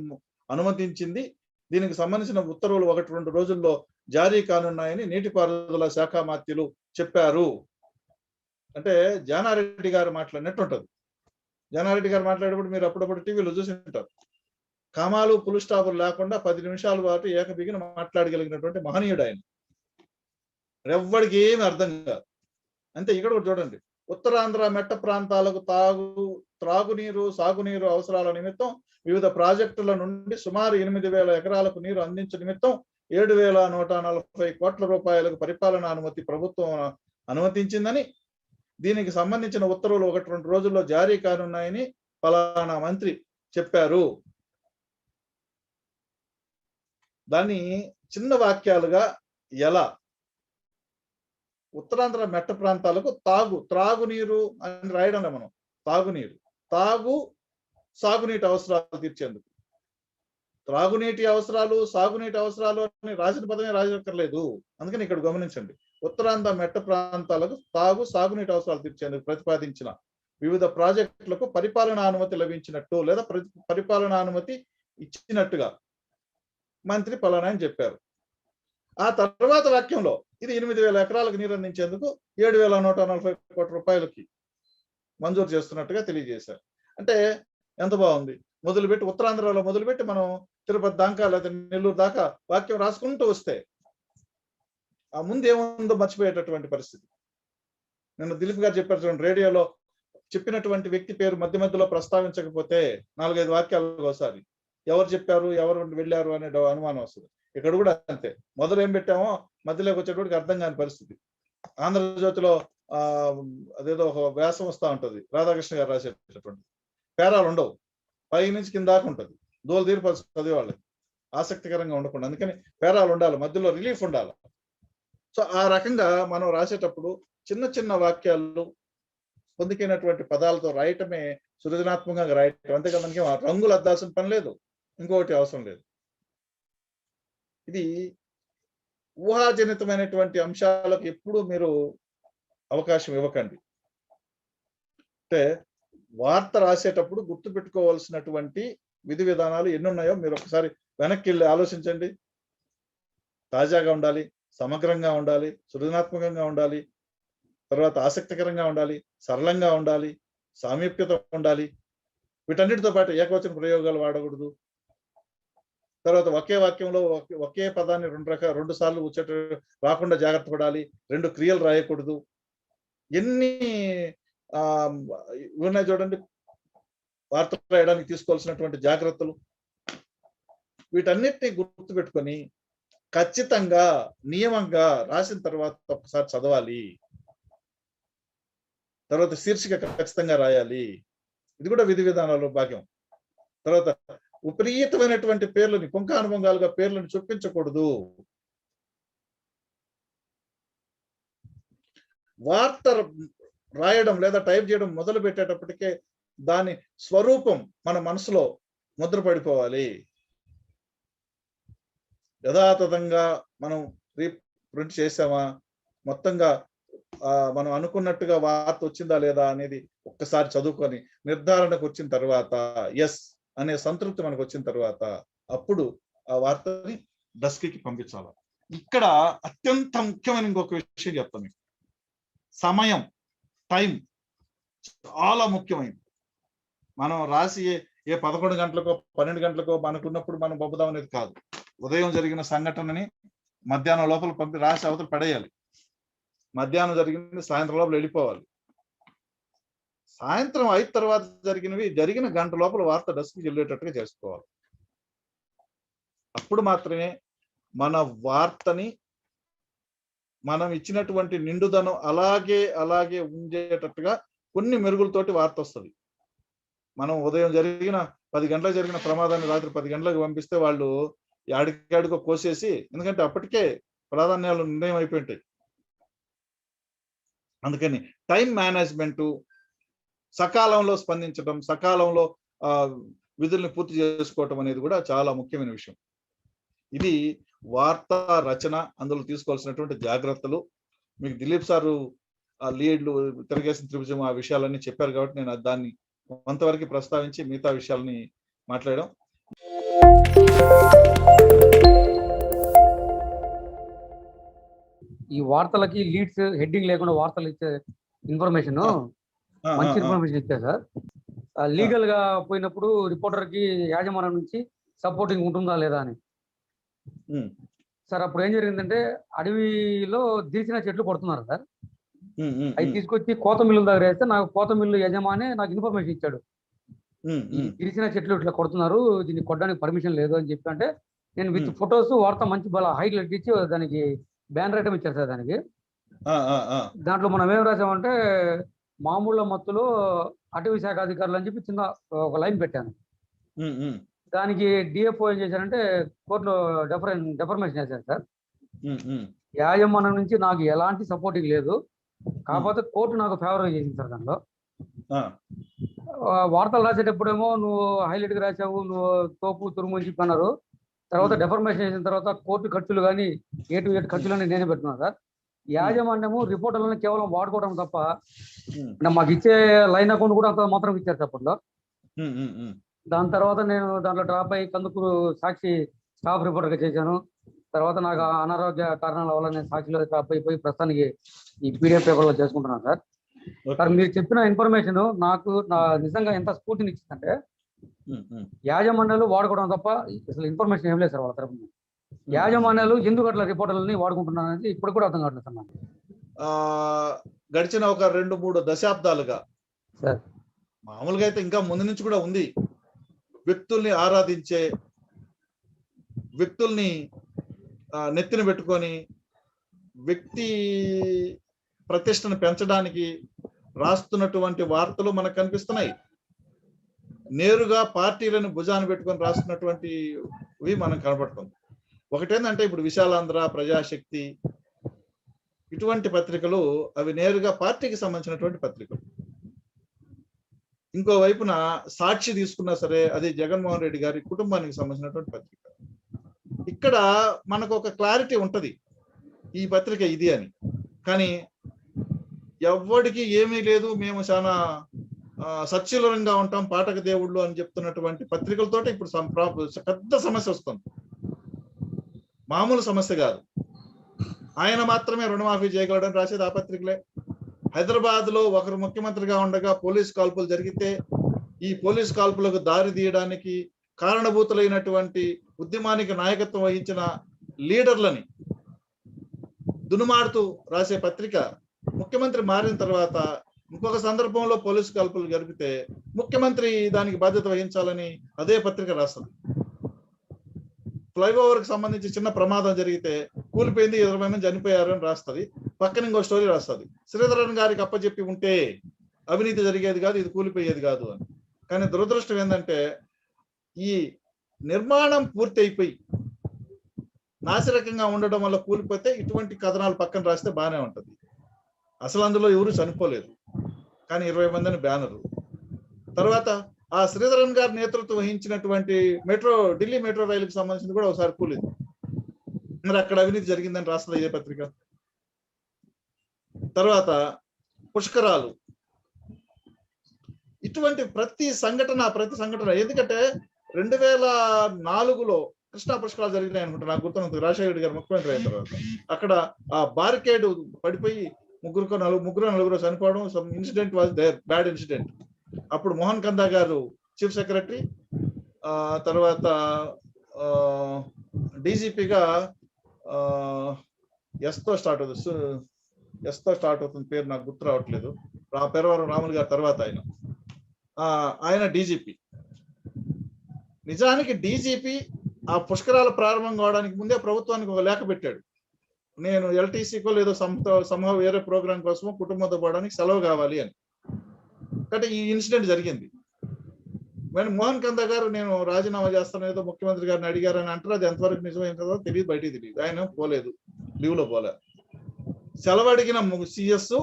అనుమతించింది. దీనికి సంబంధించిన ఉత్తర్వులు 1-2 రోజుల్లో జారీ కానున్నాయని నీటిపారుదల శాఖ మంత్రులు చెప్పారు. అంటే జానారెడ్డి గారు మాట్లాడినట్టు ఉంటుంది. జానారెడ్డి గారు మాట్లాడేటప్పుడు మీరు అప్పుడప్పుడు టీవీలో చూసి ఉంటారు. కామాలు పులు స్టాపులు లేకుండా 10 నిమిషాల పాటు ఏకబిగిన మాట్లాడగలిగినటువంటి మహనీయుడు ఆయన. ఎవ్వడికి ఏమి అర్థం కాదు. అంతే ఇక్కడ కూడా చూడండి, ఉత్తరాంధ్ర మెట్ట ప్రాంతాలకు త్రాగునీరు సాగునీరు అవసరాల నిమిత్తం వివిధ ప్రాజెక్టుల నుండి సుమారు 8,000 ఎకరాలకు నీరు అందించే నిమిత్తం 7,140 కోట్ల రూపాయలకు పరిపాలనా అనుమతి ప్రభుత్వం అనుమతించిందని, దీనికి సంబంధించిన ఉత్తర్వులు 1-2 రోజుల్లో జారీ కానున్నాయని ఫలానా మంత్రి చెప్పారు. దాన్ని చిన్న వాక్యాలుగా ఎలా ఉత్తరాంధ్ర మెట్ట ప్రాంతాలకు త్రాగునీరు అని రాయడం మనం, తాగునీరు, సాగునీటి అవసరాలు తీర్చేందుకు. త్రాగునీటి అవసరాలు సాగునీటి అవసరాలు అని రాసిన పదమే రాజక్కర్లేదు. అందుకని ఇక్కడ గమనించండి, ఉత్తరాంధ్ర మెట్ట ప్రాంతాలకు సాగునీటి అవసరాలు తీర్చేందుకు ప్రతిపాదించిన వివిధ ప్రాజెక్టులకు పరిపాలనా అనుమతి లభించినట్టు లేదా పరిపాలనా అనుమతి ఇచ్చినట్టుగా మంత్రి పలానా అని చెప్పారు. ఆ తర్వాత వాక్యంలో ఇది 8,000 ఎకరాలకు నీరు అందించేందుకు 7,140 కోట్ల రూపాయలకి మంజూరు చేస్తున్నట్టుగా తెలియజేశారు. అంటే ఎంత బాగుంది. మొదలుపెట్టి ఉత్తరాంధ్రలో మొదలుపెట్టి మనం తిరుపతి దాకా లేదా నెల్లూరు దాకా వాక్యం రాసుకుంటూ వస్తే ఆ ముందు ఏముందో మర్చిపోయేటటువంటి పరిస్థితి. నిన్న దిలీప్ గారు చెప్పారు చూడండి, రేడియోలో చెప్పినటువంటి వ్యక్తి పేరు మధ్య మధ్యలో ప్రస్తావించకపోతే 4-5 వాక్యాలు ఒకసారి ఎవరు చెప్పారు ఎవరు వెళ్ళారు అనే అనుమానం వస్తుంది. ఇక్కడ కూడా అంతే, మొదలు ఏం పెట్టామో మధ్యలోకి వచ్చేటప్పటికి అర్థం కాని పరిస్థితి. ఆంధ్రజ్యోతిలో అదేదో ఒక వ్యాసం వస్తూ ఉంటుంది, రాధాకృష్ణ గారు రాసేటటువంటి పేరాలు ఉండవు, పై నుంచి కింద దాకా ఉంటుంది. దోలు తీరు చదివేవాళ్ళకి ఆసక్తికరంగా ఉండకుండా, అందుకని పేరాలు ఉండాలి, మధ్యలో రిలీఫ్ ఉండాలి. సో ఆ రకంగా మనం రాసేటప్పుడు చిన్న చిన్న వాక్యాలు పొందికినటువంటి పదాలతో రాయటమే సృజనాత్మకంగా రాయటం. అంతేకాదు మనకి రంగులు అద్దాల్సిన పని లేదు, ఇంకొకటి అవసరం లేదు. ఇది ఊహాజనితమైనటువంటి అంశాలకు ఎప్పుడు మీరు అవకాశం ఇవ్వకండి. అంటే వార్త రాసేటప్పుడు గుర్తు పెట్టుకోవాల్సినటువంటి విధి విధానాలు ఎన్ని ఉన్నాయో మీరు ఒకసారి వెనక్కి వెళ్ళి ఆలోచించండి. తాజాగా ఉండాలి, సమగ్రంగా ఉండాలి, సృజనాత్మకంగా ఉండాలి, తర్వాత ఆసక్తికరంగా ఉండాలి, సరళంగా ఉండాలి, సామీప్యత ఉండాలి. వీటన్నిటితో పాటు ఏకవచన ప్రయోగాలు వాడకూడదు. తర్వాత ఒకే వాక్యంలో ఒకే పదాన్ని 2 సార్లు ఉచ్చట రాకుండా జాగ్రత్త పడాలి. 2 క్రియలు రాయకూడదు. ఎన్ని ఉన్నాయి చూడండి వార్త రాయడానికి తీసుకోవాల్సినటువంటి జాగ్రత్తలు. వీటన్నిటిని గుర్తు పెట్టుకొని ఖచ్చితంగా నియమంగా రాసిన తర్వాత ఒకసారి చదవాలి. తర్వాత శీర్షిక ఖచ్చితంగా రాయాలి. ఇది కూడా విధి విధానాల్లో భాగం. తర్వాత విపరీతమైనటువంటి పేర్లని పుంఖానుభంగాలుగా పేర్లను చొప్పించకూడదు. వార్త రాయడం లేదా టైప్ చేయడం మొదలు పెట్టేటప్పటికే దాని స్వరూపం మన మనసులో ముద్రపడిపోవాలి. యథాతథంగా మనం ప్రింట్ చేసామా, మొత్తంగా మనం అనుకున్నట్టుగా వార్త వచ్చిందా లేదా అనేది ఒక్కసారి చదువుకొని నిర్ధారణకు వచ్చిన తర్వాత ఎస్ అనే సంతృప్తి మనకు వచ్చిన తర్వాత అప్పుడు ఆ వార్తని డస్క్కి పంపించాలి. ఇక్కడ అత్యంత ముఖ్యమైన ఇంకొక విషయం చెప్తాను మీకు. సమయం, టైం చాలా ముఖ్యమైనది. మనం రాసి ఏ 11 గంటలకో 12 గంటలకో మనకున్నప్పుడు మనం పంపుదాం అనేది కాదు. ఉదయం జరిగిన సంఘటనని మధ్యాహ్నం లోపల రాసి అవతల పడేయాలి. మధ్యాహ్నం జరిగింది సాయంత్రం లోపల వెళ్ళిపోవాలి. సాయంత్రం 5 తర్వాత జరిగిన గంట లోపల వార్త డస్క్కి వెళ్ళేటట్టుగా చేసుకోవాలి. అప్పుడు మాత్రమే మన వార్తని మనం ఇచ్చినటువంటి నిండుదనం అలాగే ఉండేటట్టుగా కొన్ని మెరుగులతోటి వార్త వస్తుంది. మనం ఉదయం 10 గంటలకు జరిగిన ప్రమాదాన్ని రాత్రి 10 గంటలకు పంపిస్తే వాళ్ళు ఆడికాడికో కోసేసి, ఎందుకంటే అప్పటికే ప్రాధాన్యాలు నిర్ణయం అయిపోయింటాయి. అందుకని టైం మేనేజ్మెంట్, సకాలంలో స్పందించడం, సకాలంలో విధుల్ని పూర్తి చేసుకోవటం అనేది కూడా చాలా ముఖ్యమైన విషయం. ఇది వార్తా రచన, అందులో తీసుకోవాల్సినటువంటి జాగ్రత్తలు. మీకు దిలీప్ సారు ఆ లీడ్లు, తిరగేసిన త్రిభుజం ఆ విషయాలన్నీ చెప్పారు కాబట్టి నేను దాన్ని కొంతవరకు ప్రస్తావించి మిగతా విషయాలని మాట్లాడాం. ఈ వార్తలకి లీడ్స్ హెడ్డింగ్ లేకుండా వార్తలు ఇచ్చే ఇన్ఫర్మేషన్ మంచి ఇన్ఫర్మేషన్ ఇచ్చారు సార్. లీగల్ గా పోయినప్పుడు రిపోర్టర్ కి యాజమాన్యం నుంచి సపోర్టింగ్ ఉంటుందా లేదా అని. సార్ అప్పుడు ఏం జరిగిందంటే అడవిలో దిల్చిన చెట్లు కొడుతున్నారు సార్. అవి తీసుకొచ్చి కోత మిల్లు దగ్గర వేస్తే నాకు కోత మిల్లు యజమాని నాకు ఇన్ఫర్మేషన్ ఇచ్చాడు. ఈ దిల్చిన చెట్లు ఇట్లా కొడుతున్నారు, దీన్ని కొట్టడానికి పర్మిషన్ లేదు అని చెప్పి. అంటే నేను విత్ ఫొటోస్ వార్త మంచి హైట్ ఇచ్చి దానికి బ్యానర్ ఐటమ్ ఇచ్చారు సార్. దానికి దాంట్లో మనం ఏం రాసామంటే మామూలు మత్తులో అటవీ శాఖ అధికారులు అని చెప్పి చిన్న ఒక లైన్ పెట్టాను. దానికి డిఎఫ్ఓ ఏం చేశారంటే కోర్టులో డెఫర్మేషన్ చేశారు సార్. యాజమాన్యం నుంచి నాకు ఎలాంటి సపోర్టింగ్ లేదు, కాకపోతే కోర్టు నాకు ఫేవర్గా చేసింది సార్. దానిలో వార్తలు రాసేటప్పుడేమో నువ్వు హైలైట్గా రాసావు, నువ్వు తోపు తురుము అని చెప్పి అన్నారు. తర్వాత డెఫర్మేషన్ చేసిన తర్వాత కోర్టు ఖర్చులు కానీ ఏ టు ఎయిట్ ఖర్చులని నేనే పెట్టుకున్నాను సార్. యాజమాన్యము రిపోర్టర్లను కేవలం వాడుకోవడం తప్ప మాకు ఇచ్చే లైన్ అకౌంట్ కూడా అంత మాత్రం ఇచ్చారు అప్పట్లో. దాని తర్వాత నేను దాంట్లో డ్రాప్ అయ్యి కందుకూరు సాక్షి స్టాఫ్ రిపోర్టర్గా చేశాను. తర్వాత నాకు అనారోగ్య కారణాల వల్ల నేను సాక్షిలో డ్రాప్ అయిపోయి ప్రస్తుతానికి ఈ పీడిఎఫ్ పేపర్లో చేసుకుంటున్నాను సార్. సార్ మీరు చెప్పిన ఇన్ఫర్మేషన్ నాకు నిజంగా ఎంత స్ఫూర్తిని ఇచ్చిందంటే యాజమాన్యాలు వాడుకోవడం తప్ప అసలు ఇన్ఫర్మేషన్ ఏం లేదు సార్ వాళ్ళ తరఫున. యాజమాన్యాలు ఎందుకు అట్లా రిపోర్టర్లని వాడుకుంటున్నారు అనేది ఇప్పుడు కూడా అర్థం కావట్లేదు సార్ నాకు. గడిచిన ఒక 2-3 దశాబ్దాలుగా సార్, మామూలుగా అయితే ఇంకా ముందు నుంచి కూడా ఉంది, వ్యక్తుల్ని ఆరాధించే, వ్యక్తుల్ని నెత్తిన పెట్టుకొని వ్యక్తి ప్రతిష్టను పెంచడానికి రాస్తున్నటువంటి వార్తలు మనకు కనిపిస్తున్నాయి. నేరుగా పార్టీలను భుజాన పెట్టుకొని రాస్తున్నటువంటివి మనకు కనబడుతుంది. ఒకటేందంటే ఇప్పుడు విశాలాంధ్ర, ప్రజాశక్తి ఇటువంటి పత్రికలు అవి నేరుగా పార్టీకి సంబంధించినటువంటి పత్రికలు. ఇంకో వైపున సాక్షి తీసుకున్నా సరే అది జగన్మోహన్ రెడ్డి గారి కుటుంబానికి సంబంధించినటువంటి పత్రిక. ఇక్కడ మనకు ఒక క్లారిటీ ఉంటది ఈ పత్రిక ఇది అని. కానీ ఎవ్వడికి ఏమీ లేదు, మేము చాలా సచ్యులంగా ఉంటాం, పాఠక దేవుళ్ళు అని చెప్తున్నటువంటి పత్రికలతోటి ఇప్పుడు పెద్ద సమస్య వస్తుంది. మామూలు సమస్య కాదు. ఆయన మాత్రమే రుణమాఫీ చేయగలడని రాసేది ఆ పత్రికలే. హైదరాబాద్ లో ఒకరు ముఖ్యమంత్రిగా ఉండగా పోలీస్ కాల్పులు జరిగితే ఈ పోలీస్ కాల్పులకు దారి తీయడానికి కారణభూతులైనటువంటి ఉద్యమానికి నాయకత్వం వహించిన లీడర్లని దునుమాడుతూ రాసే పత్రిక ముఖ్యమంత్రి మారిన తర్వాత ఇంకొక సందర్భంలో పోలీసు కాల్పులు జరిపితే ముఖ్యమంత్రి దానికి బాధ్యత వహించాలని అదే పత్రిక రాస్తుంది. ఫ్లైఓవర్ కి సంబంధించి చిన్న ప్రమాదం జరిగితే కూలిపోయింది, 20 మంది చనిపోయారు అని రాస్తుంది. పక్కన ఇంకో స్టోరీ రాస్తుంది, శ్రీధరన్ గారికి అప్పచెప్పి ఉంటే అవినీతి జరిగేది కాదు, ఇది కూలిపోయేది కాదు అని. కానీ దురదృష్టం ఏంటంటే ఈ నిర్మాణం పూర్తి అయిపోయి నాసిరకంగా ఉండడం వల్ల కూలిపోతే ఇటువంటి కథనాలు పక్కన రాస్తే బాగానే ఉంటది. అసలు అందులో ఎవరు చనిపోలేదు, కానీ 20 మందిని బ్యానరు. తర్వాత ఆ శ్రీధరన్ గారి నేతృత్వం వహించినటువంటి ఢిల్లీ మెట్రో రైలుకి సంబంధించింది కూడా ఒకసారి కూలింది. మరి అక్కడ అవినీతి జరిగిందని రాస్తుంది ఇదే పత్రిక. తర్వాత పుష్కరాలు, ఇటువంటి ప్రతి సంఘటన ఎందుకంటే 2004లో కృష్ణా పుష్కరాలు జరిగినాయి అనుకుంటా, నాకు గుర్తున్నందుకు రాజశేఖర రెడ్డి గారు ముఖ్యమంత్రి అయిన తర్వాత అక్కడ ఆ బారికేడ్ పడిపోయి ముగ్గురు చనిపోవడం, some incident was there, bad incident. అప్పుడు మోహన్ కందా గారు చీఫ్ సెక్రటరీ, తర్వాత డీజీపీగా ఎస్తో స్టార్ట్ అవుతుంది, పేరు నాకు గుర్తు రావట్లేదు, పెరవరం రాములు గారి తర్వాత ఆయన డీజీపీ. నిజానికి డీజీపీ ఆ పుష్కరాలు ప్రారంభం కావడానికి ముందే ప్రభుత్వానికి ఒక లేఖ పెట్టాడు, నేను ఎల్టీసీకో లేదో సంభవ వేరే ప్రోగ్రాం కోసమో కుటుంబంతో పోవడానికి సెలవు కావాలి అని. అంటే ఈ ఇన్సిడెంట్ జరిగింది. మోహన్ కందా గారు నేను రాజీనామా చేస్తాను ఏదో ముఖ్యమంత్రి గారిని అడిగారని అంటారు. అది ఎంతవరకు నిజమైన కదా తెలియదు, బయటికి తెలియదు. ఆయన పోలేదు, లీవ్ లో పోలే. సెలవు అడిగిన సిఎస్,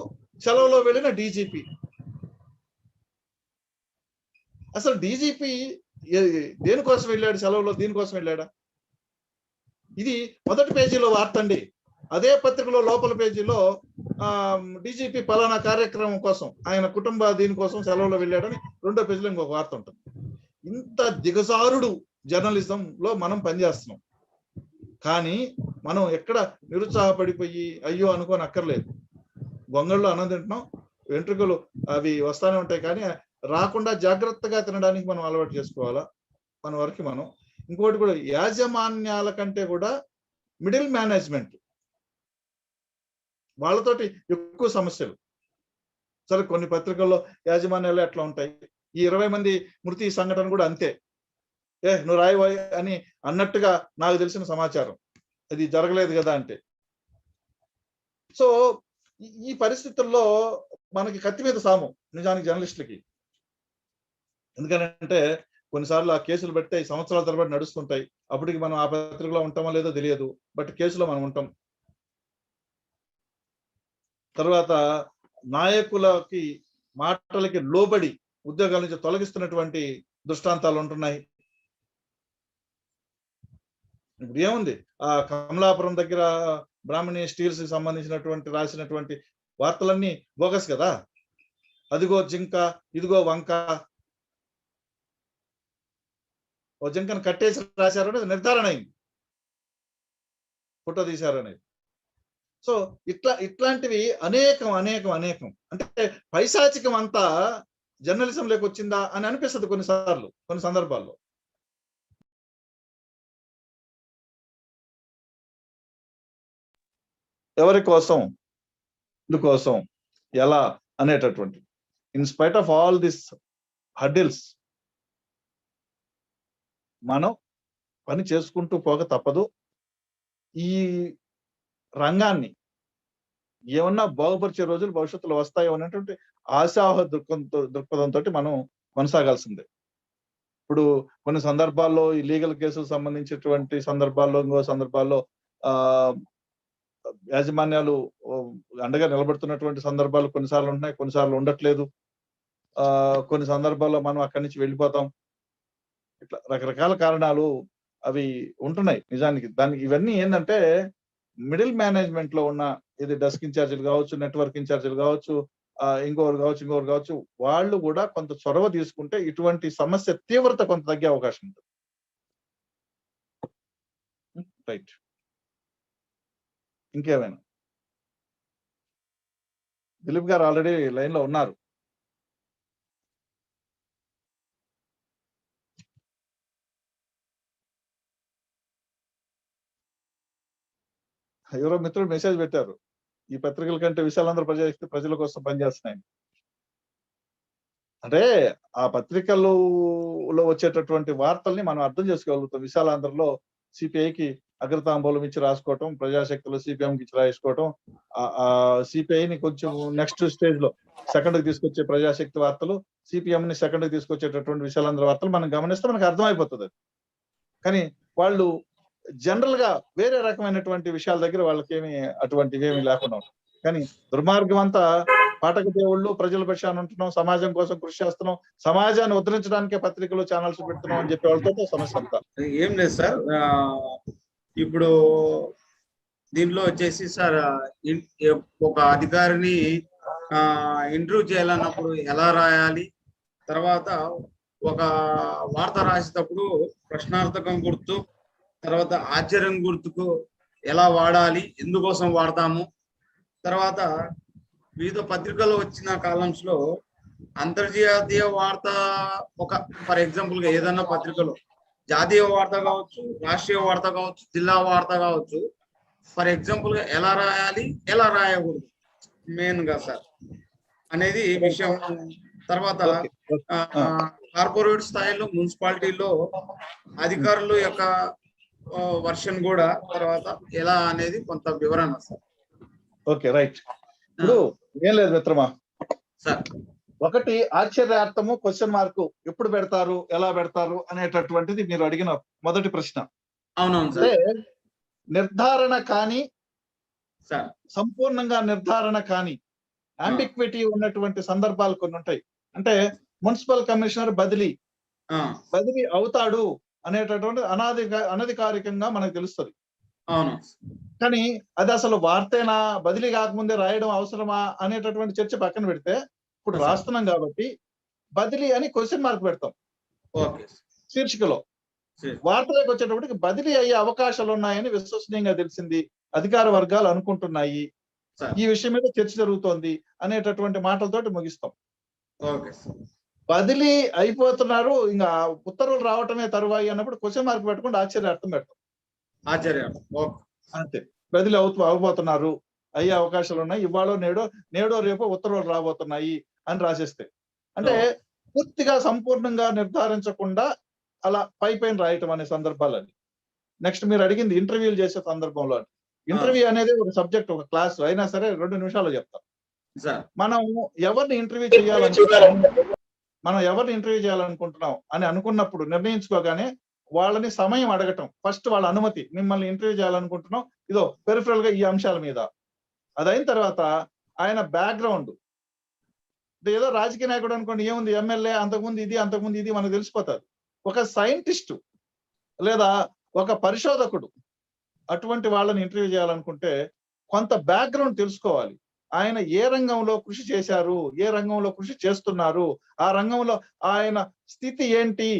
సెలవులో వెళ్ళిన డీజీపీ. అసలు డీజీపీ దేనికోసం వెళ్ళాడు? సెలవులో దీనికోసం వెళ్ళాడా? ఇది మొదటి పేజీలో వార్త అండి. అదే పత్రికలో లోపల పేజీలో డీజీపీ పలానా కార్యక్రమం కోసం ఆయన కుటుంబ దీనికోసం సెలవులో వెళ్ళాడని రెండో పేజీలో ఇంకొక వార్త ఉంటుంది. ఇంత దిగజారుడు జర్నలిజం లో మనం పనిచేస్తున్నాం. కానీ మనం ఎక్కడ నిరుత్సాహపడిపోయి అయ్యో అనుకోని అక్కర్లేదు. గొంగళ్ళు అన్నం తింటున్నాం, వెంట్రుకలు అవి వస్తానే ఉంటాయి, కానీ రాకుండా జాగ్రత్తగా తినడానికి మనం అలవాటు చేసుకోవాలా మన వరకు మనం. ఇంకోటి కూడా, యాజమాన్యాల కంటే కూడా మిడిల్ మేనేజ్మెంట్ వాళ్ళతోటి ఎక్కువ సమస్యలు. సరే, కొన్ని పత్రికల్లో యాజమాన్యాలు ఎట్లా ఉంటాయి, ఈ 20 మంది మృతి సంఘటన కూడా అంతే. నువ్వు రాయబోయ్ అని అన్నట్టుగా నాకు తెలిసిన సమాచారం, అది జరగలేదు కదా అంటే. సో ఈ పరిస్థితుల్లో మనకి కత్తి మీద సాము నిజానికి జర్నలిస్టులకి. ఎందుకంటే కొన్నిసార్లు ఆ కేసులు పెడితే సంవత్సరాల తరబడి నడుస్తుంటాయి. అప్పటికి మనం ఆ పత్రికలో ఉంటామో లేదో తెలియదు, బట్ కేసులో మనం ఉంటాం. తర్వాత నాయకులకి మాటలకి లోబడి ఉద్యోగాల నుంచి తొలగిస్తున్నటువంటి దృష్టాంతాలు ఉంటున్నాయి. ఇప్పుడు ఏముంది, ఆ కమలాపురం దగ్గర బ్రాహ్మణి స్టీల్స్ కి సంబంధించినటువంటి రాసినటువంటి వార్తలన్నీ బోగస్ కదా. అదిగో జింక, ఇదిగో వంక, ఓ జింకను కట్టేసి రాశారు అనేది నిర్ధారణ అయింది, ఫోటో తీశారు అనేది. సో ఇట్లాంటివి అనేకం అనేకం అనేకం. అంటే పైశాచికం అంతా జర్నలిజంలోకి వచ్చిందా అని అనిపిస్తుంది కొన్నిసార్లు, కొన్ని సందర్భాల్లో. ఎవరి కోసం, ఇందుకోసం, ఎలా అనేటటువంటి, in spite of all this hurdles మనం పని చేసుకుంటూ పోక తప్పదు. ఈ రంగాన్ని ఏమన్నా బాగుపరిచే రోజులు భవిష్యత్తులో వస్తాయో అనేటువంటి ఆశాహ దృక్పథంతో మనం కొనసాగాల్సిందే. ఇప్పుడు కొన్ని సందర్భాల్లో ఈ లీగల్ కేసులకు సంబంధించినటువంటి సందర్భాల్లో, ఇంకో సందర్భాల్లో యాజమాన్యాలు అండగా నిలబడుతున్నటువంటి సందర్భాలు కొన్నిసార్లు ఉంటున్నాయి, కొన్నిసార్లు ఉండట్లేదు. కొన్ని సందర్భాల్లో మనం అక్కడి నుంచి వెళ్ళిపోతాం. ఇట్లా రకరకాల కారణాలు అవి ఉంటున్నాయి నిజానికి. దానికి ఇవన్నీ ఏంటంటే మిడిల్ మేనేజ్మెంట్ లో ఉన్న, ఇది డెస్క్ ఇన్ఛార్జీలు కావచ్చు, నెట్వర్క్ ఇన్ఛార్జీలు కావచ్చు, ఇంకోరు కావచ్చు, వాళ్ళు కూడా కొంత చొరవ తీసుకుంటే ఇటువంటి సమస్య తీవ్రత కొంత తగ్గే అవకాశం ఉంటుంది. రైట్, ఇంకేమైనా? దిలీప్ గారు ఆల్రెడీ లైన్ లో ఉన్నారు. ఎవరో మిత్రులు మెసేజ్ పెట్టారు, ఈ పత్రికల కంటే విశాలాంధ్ర ప్రజల కోసం పనిచేస్తున్నాయి. అంటే ఆ పత్రికల్లో వచ్చేటటువంటి వార్తల్ని మనం అర్థం చేసుకోగలుగుతాం. విశాలాంధ్రలో సిపిఐకి అగ్రతాంబూలం ఇచ్చి రాసుకోవటం, ప్రజాశక్తిలో సిపిఎంకి ఇచ్చి రాసుకోవటం, సిపిఐని కొంచెం నెక్స్ట్ స్టేజ్ లో సెకండ్ కి తీసుకొచ్చే ప్రజాశక్తి వార్తలు, సిపిఎం ని సెకండ్ కి తీసుకొచ్చేటటువంటి విశాలాంధ్ర వార్తలు మనం గమనిస్తే మనకు అర్థమైపోతుంది. కానీ వాళ్ళు జనరల్ గా వేరే రకమైనటువంటి విషయాల దగ్గర వాళ్ళకేమి అటువంటివి ఏమి లేకుండా ఉంటాయి. కానీ దుర్మార్గం అంతా పాఠక దేవుళ్ళు, ప్రజల పక్షాన్ని ఉంటున్నాం, సమాజం కోసం కృషి చేస్తున్నాం, సమాజాన్ని ఉద్ధరించడానికే పత్రికలు, ఛానల్స్ పెడుతున్నాం అని చెప్పే వాళ్ళతో సమస్య అంతా ఏం లేదు సార్. ఇప్పుడు దీనిలో వచ్చేసి సార్, ఒక అధికారిని ఇంటర్వ్యూ చేయాలన్నప్పుడు ఎలా రాయాలి, తర్వాత ఒక వార్త రాసేటప్పుడు ప్రశ్నార్థకం గుర్తు, తర్వాత ఆశ్చర్యం గుర్తుకు ఎలా వాడాలి, ఎందుకోసం వాడతాము, తర్వాత వివిధ పత్రికల్లో వచ్చిన కాలమ్స్ లో అంతర్జాతీయ వార్త, ఒక ఫర్ ఎగ్జాంపుల్ గా ఏదన్నా పత్రికలో జాతీయ వార్త కావచ్చు, రాష్ట్రీయ వార్త కావచ్చు, జిల్లా వార్త కావచ్చు, ఫర్ ఎగ్జాంపుల్ గా ఎలా రాయాలి, ఎలా రాయకూడదు మెయిన్ గా సార్ అనేది విషయం. తర్వాత కార్పొరేట్ స్థాయిలో, మున్సిపాలిటీలో అధికారుల యొక్క వర్షన్ కూడా తర్వాత ఎలా అనేది కొంత వివరణ సార్. Okay, right. ఇప్పుడు ఏం లేదు మిత్రమా సార్, ఒకటి ఆశ్చర్యార్థము క్వశ్చన్ మార్క్ ఎప్పుడు పెడతారు, ఎలా పెడతారు అనేటటువంటిది మీరు అడిగిన మొదటి ప్రశ్న. అవునవును సార్. నిర్ధారణ కాని, సార్ సంపూర్ణంగా నిర్ధారణ కాని, అంబిక్విటీ ఉన్నటువంటి సందర్భాలు కొన్ని ఉంటాయి. అంటే మున్సిపల్ కమిషనర్ బదిలీ అవుతాడు అనేటటువంటి అనధికారికంగా మనకు తెలుస్తుంది. అవును. కానీ అది అసలు వార్తేనా, బదిలీ కాకముందే రాయడం అవసరమా అనేటటువంటి చర్చ పక్కన పెడితే, ఇప్పుడు సార్. రాస్తున్నాం కాబట్టి బదిలీ అని క్వెషన్ మార్క్ పెడతాం ఓకే. శీర్షికలో. సరే. వార్తలోకి వచ్చేటప్పటికి బదిలీ అయ్యే అవకాశాలు ఉన్నాయని విశ్వసనీయంగా తెలిసింది, అధికార వర్గాలు అనుకుంటున్నాయి, సార్. ఈ విషయం మీద చర్చ జరుగుతోంది అనేటటువంటి మాటలతోటి ముగిస్తాం. Okay sir. బదిలీ అయిపోతున్నారు, ఇంకా ఉత్తర్వులు రావటమే తరువాయి అన్నప్పుడు క్వెషన్ మార్క్ పెట్టకుండా ఆశ్చర్యార్థం పెడతాం. ఆశ్చర్యం. ఓకే. అంతే. బదిలీ అవబోతున్నారు, అయ్యే అవకాశాలు ఉన్నాయి, ఇవాళో నేడో రేపో ఉత్తర్వులు రాబోతున్నాయి అని రాసేస్తే. అంటే పూర్తిగా సంపూర్ణంగా నిర్ధారించకుండా అలా పైన రాయటం అనే సందర్భాలు అది. నెక్స్ట్ మీరు అడిగింది ఇంటర్వ్యూలు చేసే సందర్భంలో. ఇంటర్వ్యూ అనేది ఒక సబ్జెక్ట్, ఒక క్లాస్ అయినా సరే 2 నిమిషాల్లో చెప్తా. సార్. మనం ఎవరిని ఇంటర్వ్యూ చేయాలనుకుంటున్నాం అని అనుకున్నప్పుడు నిర్ణయించుకోగానే వాళ్ళని సమయం అడగటం. ఫస్ట్ వాళ్ళ అనుమతి, మిమ్మల్ని ఇంటర్వ్యూ చేయాలనుకుంటున్నాం, ఇదో పెరిఫరల్ గా ఈ అంశాల మీద. అదైన తర్వాత ఆయన బ్యాక్గ్రౌండ్, ఏదో రాజకీయ నాయకుడు అనుకోండి, ఏముంది ఎమ్మెల్యే, అంతకుముందు ఇది మనకు తెలిసిపోతుంది. ఒక సైంటిస్టు లేదా ఒక పరిశోధకుడు అటువంటి వాళ్ళని ఇంటర్వ్యూ చేయాలనుకుంటే కొంత బ్యాక్గ్రౌండ్ తెలుసుకోవాలి. ఆయన ఏ రంగంలో కృషి చేశారు, ఏ రంగంలో కృషి చేస్తున్నారు, ఆ రంగంలో ఆయన స్థితి ఏంటి,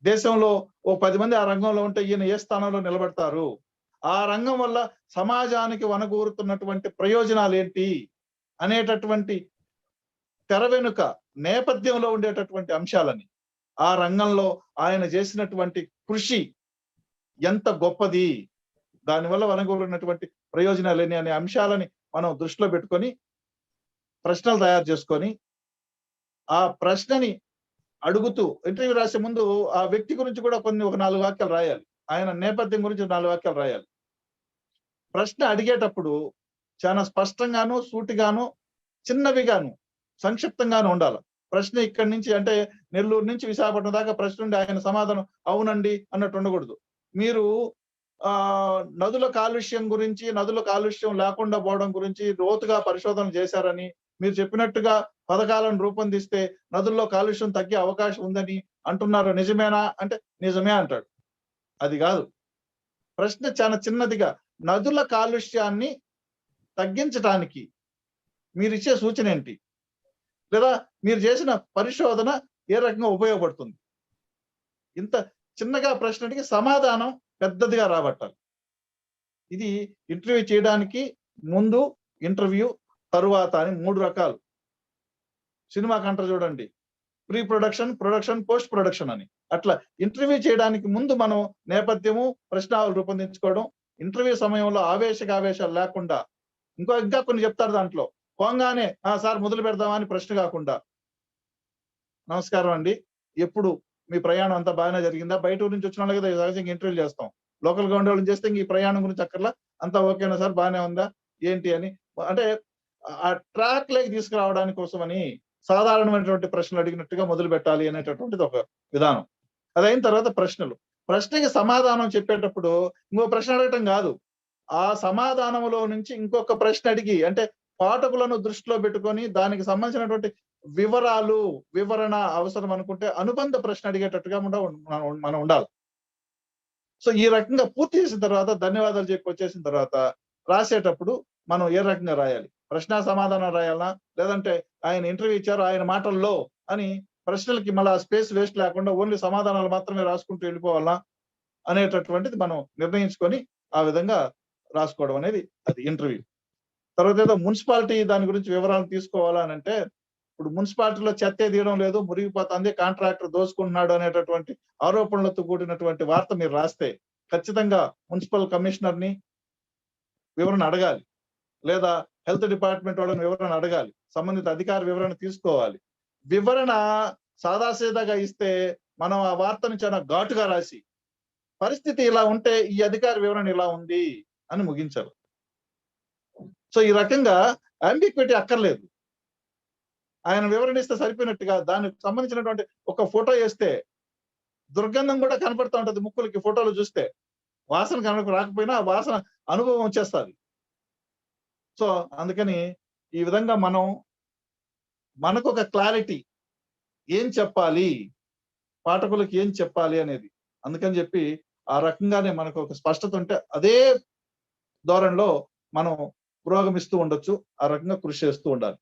దేశంలో ఓ 10 మంది ఆ రంగంలో ఉంటే ఈయన ఏ స్థానంలో నిలబడతారు, ఆ రంగం వల్ల సమాజానికి వనగూరుతున్నటువంటి ప్రయోజనాలు ఏంటి అనేటటువంటి తెర వెనుక నేపథ్యంలో ఉండేటటువంటి అంశాలని, ఆ రంగంలో ఆయన చేసినటువంటి కృషి ఎంత గొప్పది, దానివల్ల వనగూరినటువంటి ప్రయోజనాలు ఎన్ని అనే అంశాలని మనం దృష్టిలో పెట్టుకొని ప్రశ్నలు తయారు చేసుకొని ఆ ప్రశ్నని అడుగుతూ ఇంటర్వ్యూ రాసే ముందు ఆ వ్యక్తి గురించి కూడా ఒక 4 వాక్యాలు రాయాలి, ఆయన నేపథ్యం గురించి 4 వాక్యాలు రాయాలి. ప్రశ్న అడిగేటప్పుడు చాలా స్పష్టంగాను, సూటిగాను, చిన్నవిగాను, సంక్షిప్తంగాను ఉండాలి. ప్రశ్న ఇక్కడి నుంచి అంటే నెల్లూరు నుంచి విశాఖపట్నం దాకా ప్రశ్న ఉండి ఆయన సమాధానం అవునండి అన్నట్టు ఉండకూడదు. మీరు నదుల కాలుష్యం గురించి, నదుల కాలుష్యం లేకుండా పోవడం గురించి లోతుగా పరిశోధన చేశారని, మీరు చెప్పినట్టుగా పథకాలను రూపొందిస్తే నదుల్లో కాలుష్యం తగ్గే అవకాశం ఉందని అంటున్నారు, నిజమేనా అంటే నిజమే అంటాడు. అది కాదు ప్రశ్న. చాలా చిన్నదిగా, నదుల కాలుష్యాన్ని తగ్గించటానికి మీరు ఇచ్చే సూచన ఏంటి, లేదా మీరు చేసిన పరిశోధన ఏ రకంగా ఉపయోగపడుతుంది. ఇంత చిన్నగా ప్రశ్నకి సమాధానం పెద్దదిగా రాబట్టాలి. ఇది ఇంటర్వ్యూ చేయడానికి ముందు, ఇంటర్వ్యూ తరువాత అని 3 రకాలు. సినిమా కంటారు చూడండి, pre production, production, post production అని. అట్లా ఇంటర్వ్యూ చేయడానికి ముందు మనం నేపథ్యము, ప్రశ్నావళి రూపొందించుకోవడం, ఇంటర్వ్యూ సమయంలో ఆవేశాలు లేకుండా, ఇంకా కొన్ని చెప్తారు దాంట్లో, పోంగానే సార్ మొదలు పెడదామా అని ప్రశ్న కాకుండా, నమస్కారం అండి, ఎప్పుడు మీ ప్రయాణం అంతా బాగానే జరిగిందా, బయట ఊరు నుంచి వచ్చిన వాళ్ళకి కదా సహజంగా ఇంటర్వ్యూ చేస్తాం, లోకల్ గా ఉండే వాళ్ళని చేస్తే ఈ ప్రయాణం గురించి అక్కర్లా, అంతా ఓకేనా సార్, బాగానే ఉందా ఏంటి అని, అంటే ఆ ట్రాక్ లేకి తీసుకురావడానికి కోసమని సాధారణమైనటువంటి ప్రశ్నలు అడిగినట్టుగా మొదలు పెట్టాలి అనేటటువంటిది ఒక విధానం. అదైన తర్వాత ప్రశ్నకి సమాధానం చెప్పేటప్పుడు ఇంకో ప్రశ్న అడగటం కాదు, ఆ సమాధానంలో నుంచి ఇంకొక ప్రశ్న అడిగి, అంటే పాఠకులను దృష్టిలో పెట్టుకొని దానికి సంబంధించినటువంటి వివరణ అవసరం అనుకుంటే అనుబంధ ప్రశ్న అడిగేటట్టుగా మనం ఉండాలి. సో ఈ రకంగా పూర్తి చేసిన తర్వాత ధన్యవాదాలు చెప్పి వచ్చేసిన తర్వాత రాసేటప్పుడు మనం ఏ రకంగా రాయాలి, ప్రశ్న సమాధానం రాయాలనా, లేదంటే ఆయన ఇంటర్వ్యూ ఇచ్చారు ఆయన మాటల్లో అని ప్రశ్నలకి మళ్ళీ స్పేస్ వేస్ట్ లేకుండా ఓన్లీ సమాధానాలు మాత్రమే రాసుకుంటూ వెళ్ళిపోవాలా అనేటటువంటిది మనం నిర్ణయించుకొని ఆ విధంగా రాసుకోవడం అనేది అది ఇంటర్వ్యూ. తర్వాత ఏదో మున్సిపాలిటీ దాని గురించి వివరాలు తీసుకోవాలా అని అంటే, ఇప్పుడు మున్సిపాలిటీలో చెత్తే తీయడం లేదు, మురిగిపోతుంది, కాంట్రాక్టర్ దోచుకుంటున్నాడు అనేటటువంటి ఆరోపణలతో కూడినటువంటి వార్త మీరు రాస్తే ఖచ్చితంగా మున్సిపల్ కమిషనర్ ని వివరణ అడగాలి, లేదా హెల్త్ డిపార్ట్మెంట్ వాళ్ళని వివరణ అడగాలి, సంబంధిత అధికార వివరణ తీసుకోవాలి. వివరణ సాదాసీదాగా ఇస్తే మనం ఆ వార్తను చాలా ఘాటుగా రాసి పరిస్థితి ఇలా ఉంటే ఈ అధికార వివరణ ఇలా ఉంది అని ముగించారు. సో ఈ రకంగా అంబిక్విటీ అక్కర్లేదు, ఆయన వివరణ ఇస్తే సరిపోయినట్టుగా దానికి సంబంధించినటువంటి ఒక ఫోటో వేస్తే దుర్గంధం కూడా కనపడుతూ ఉంటది ముక్కులకి, ఫోటోలు చూస్తే వాసన రాకపోయినా ఆ వాసన అనుభవం వచ్చేస్తుంది. సో అందుకని ఈ విధంగా మనకు ఒక క్లారిటీ, ఏం చెప్పాలి పాఠకులకు, ఏం చెప్పాలి అనేది. అందుకని చెప్పి ఆ రకంగానే మనకు ఒక స్పష్టత ఉంటే అదే ధోరణిలో మనం పురోగమిస్తూ ఉండొచ్చు. ఆ రకంగా కృషి చేస్తూ ఉండాలి.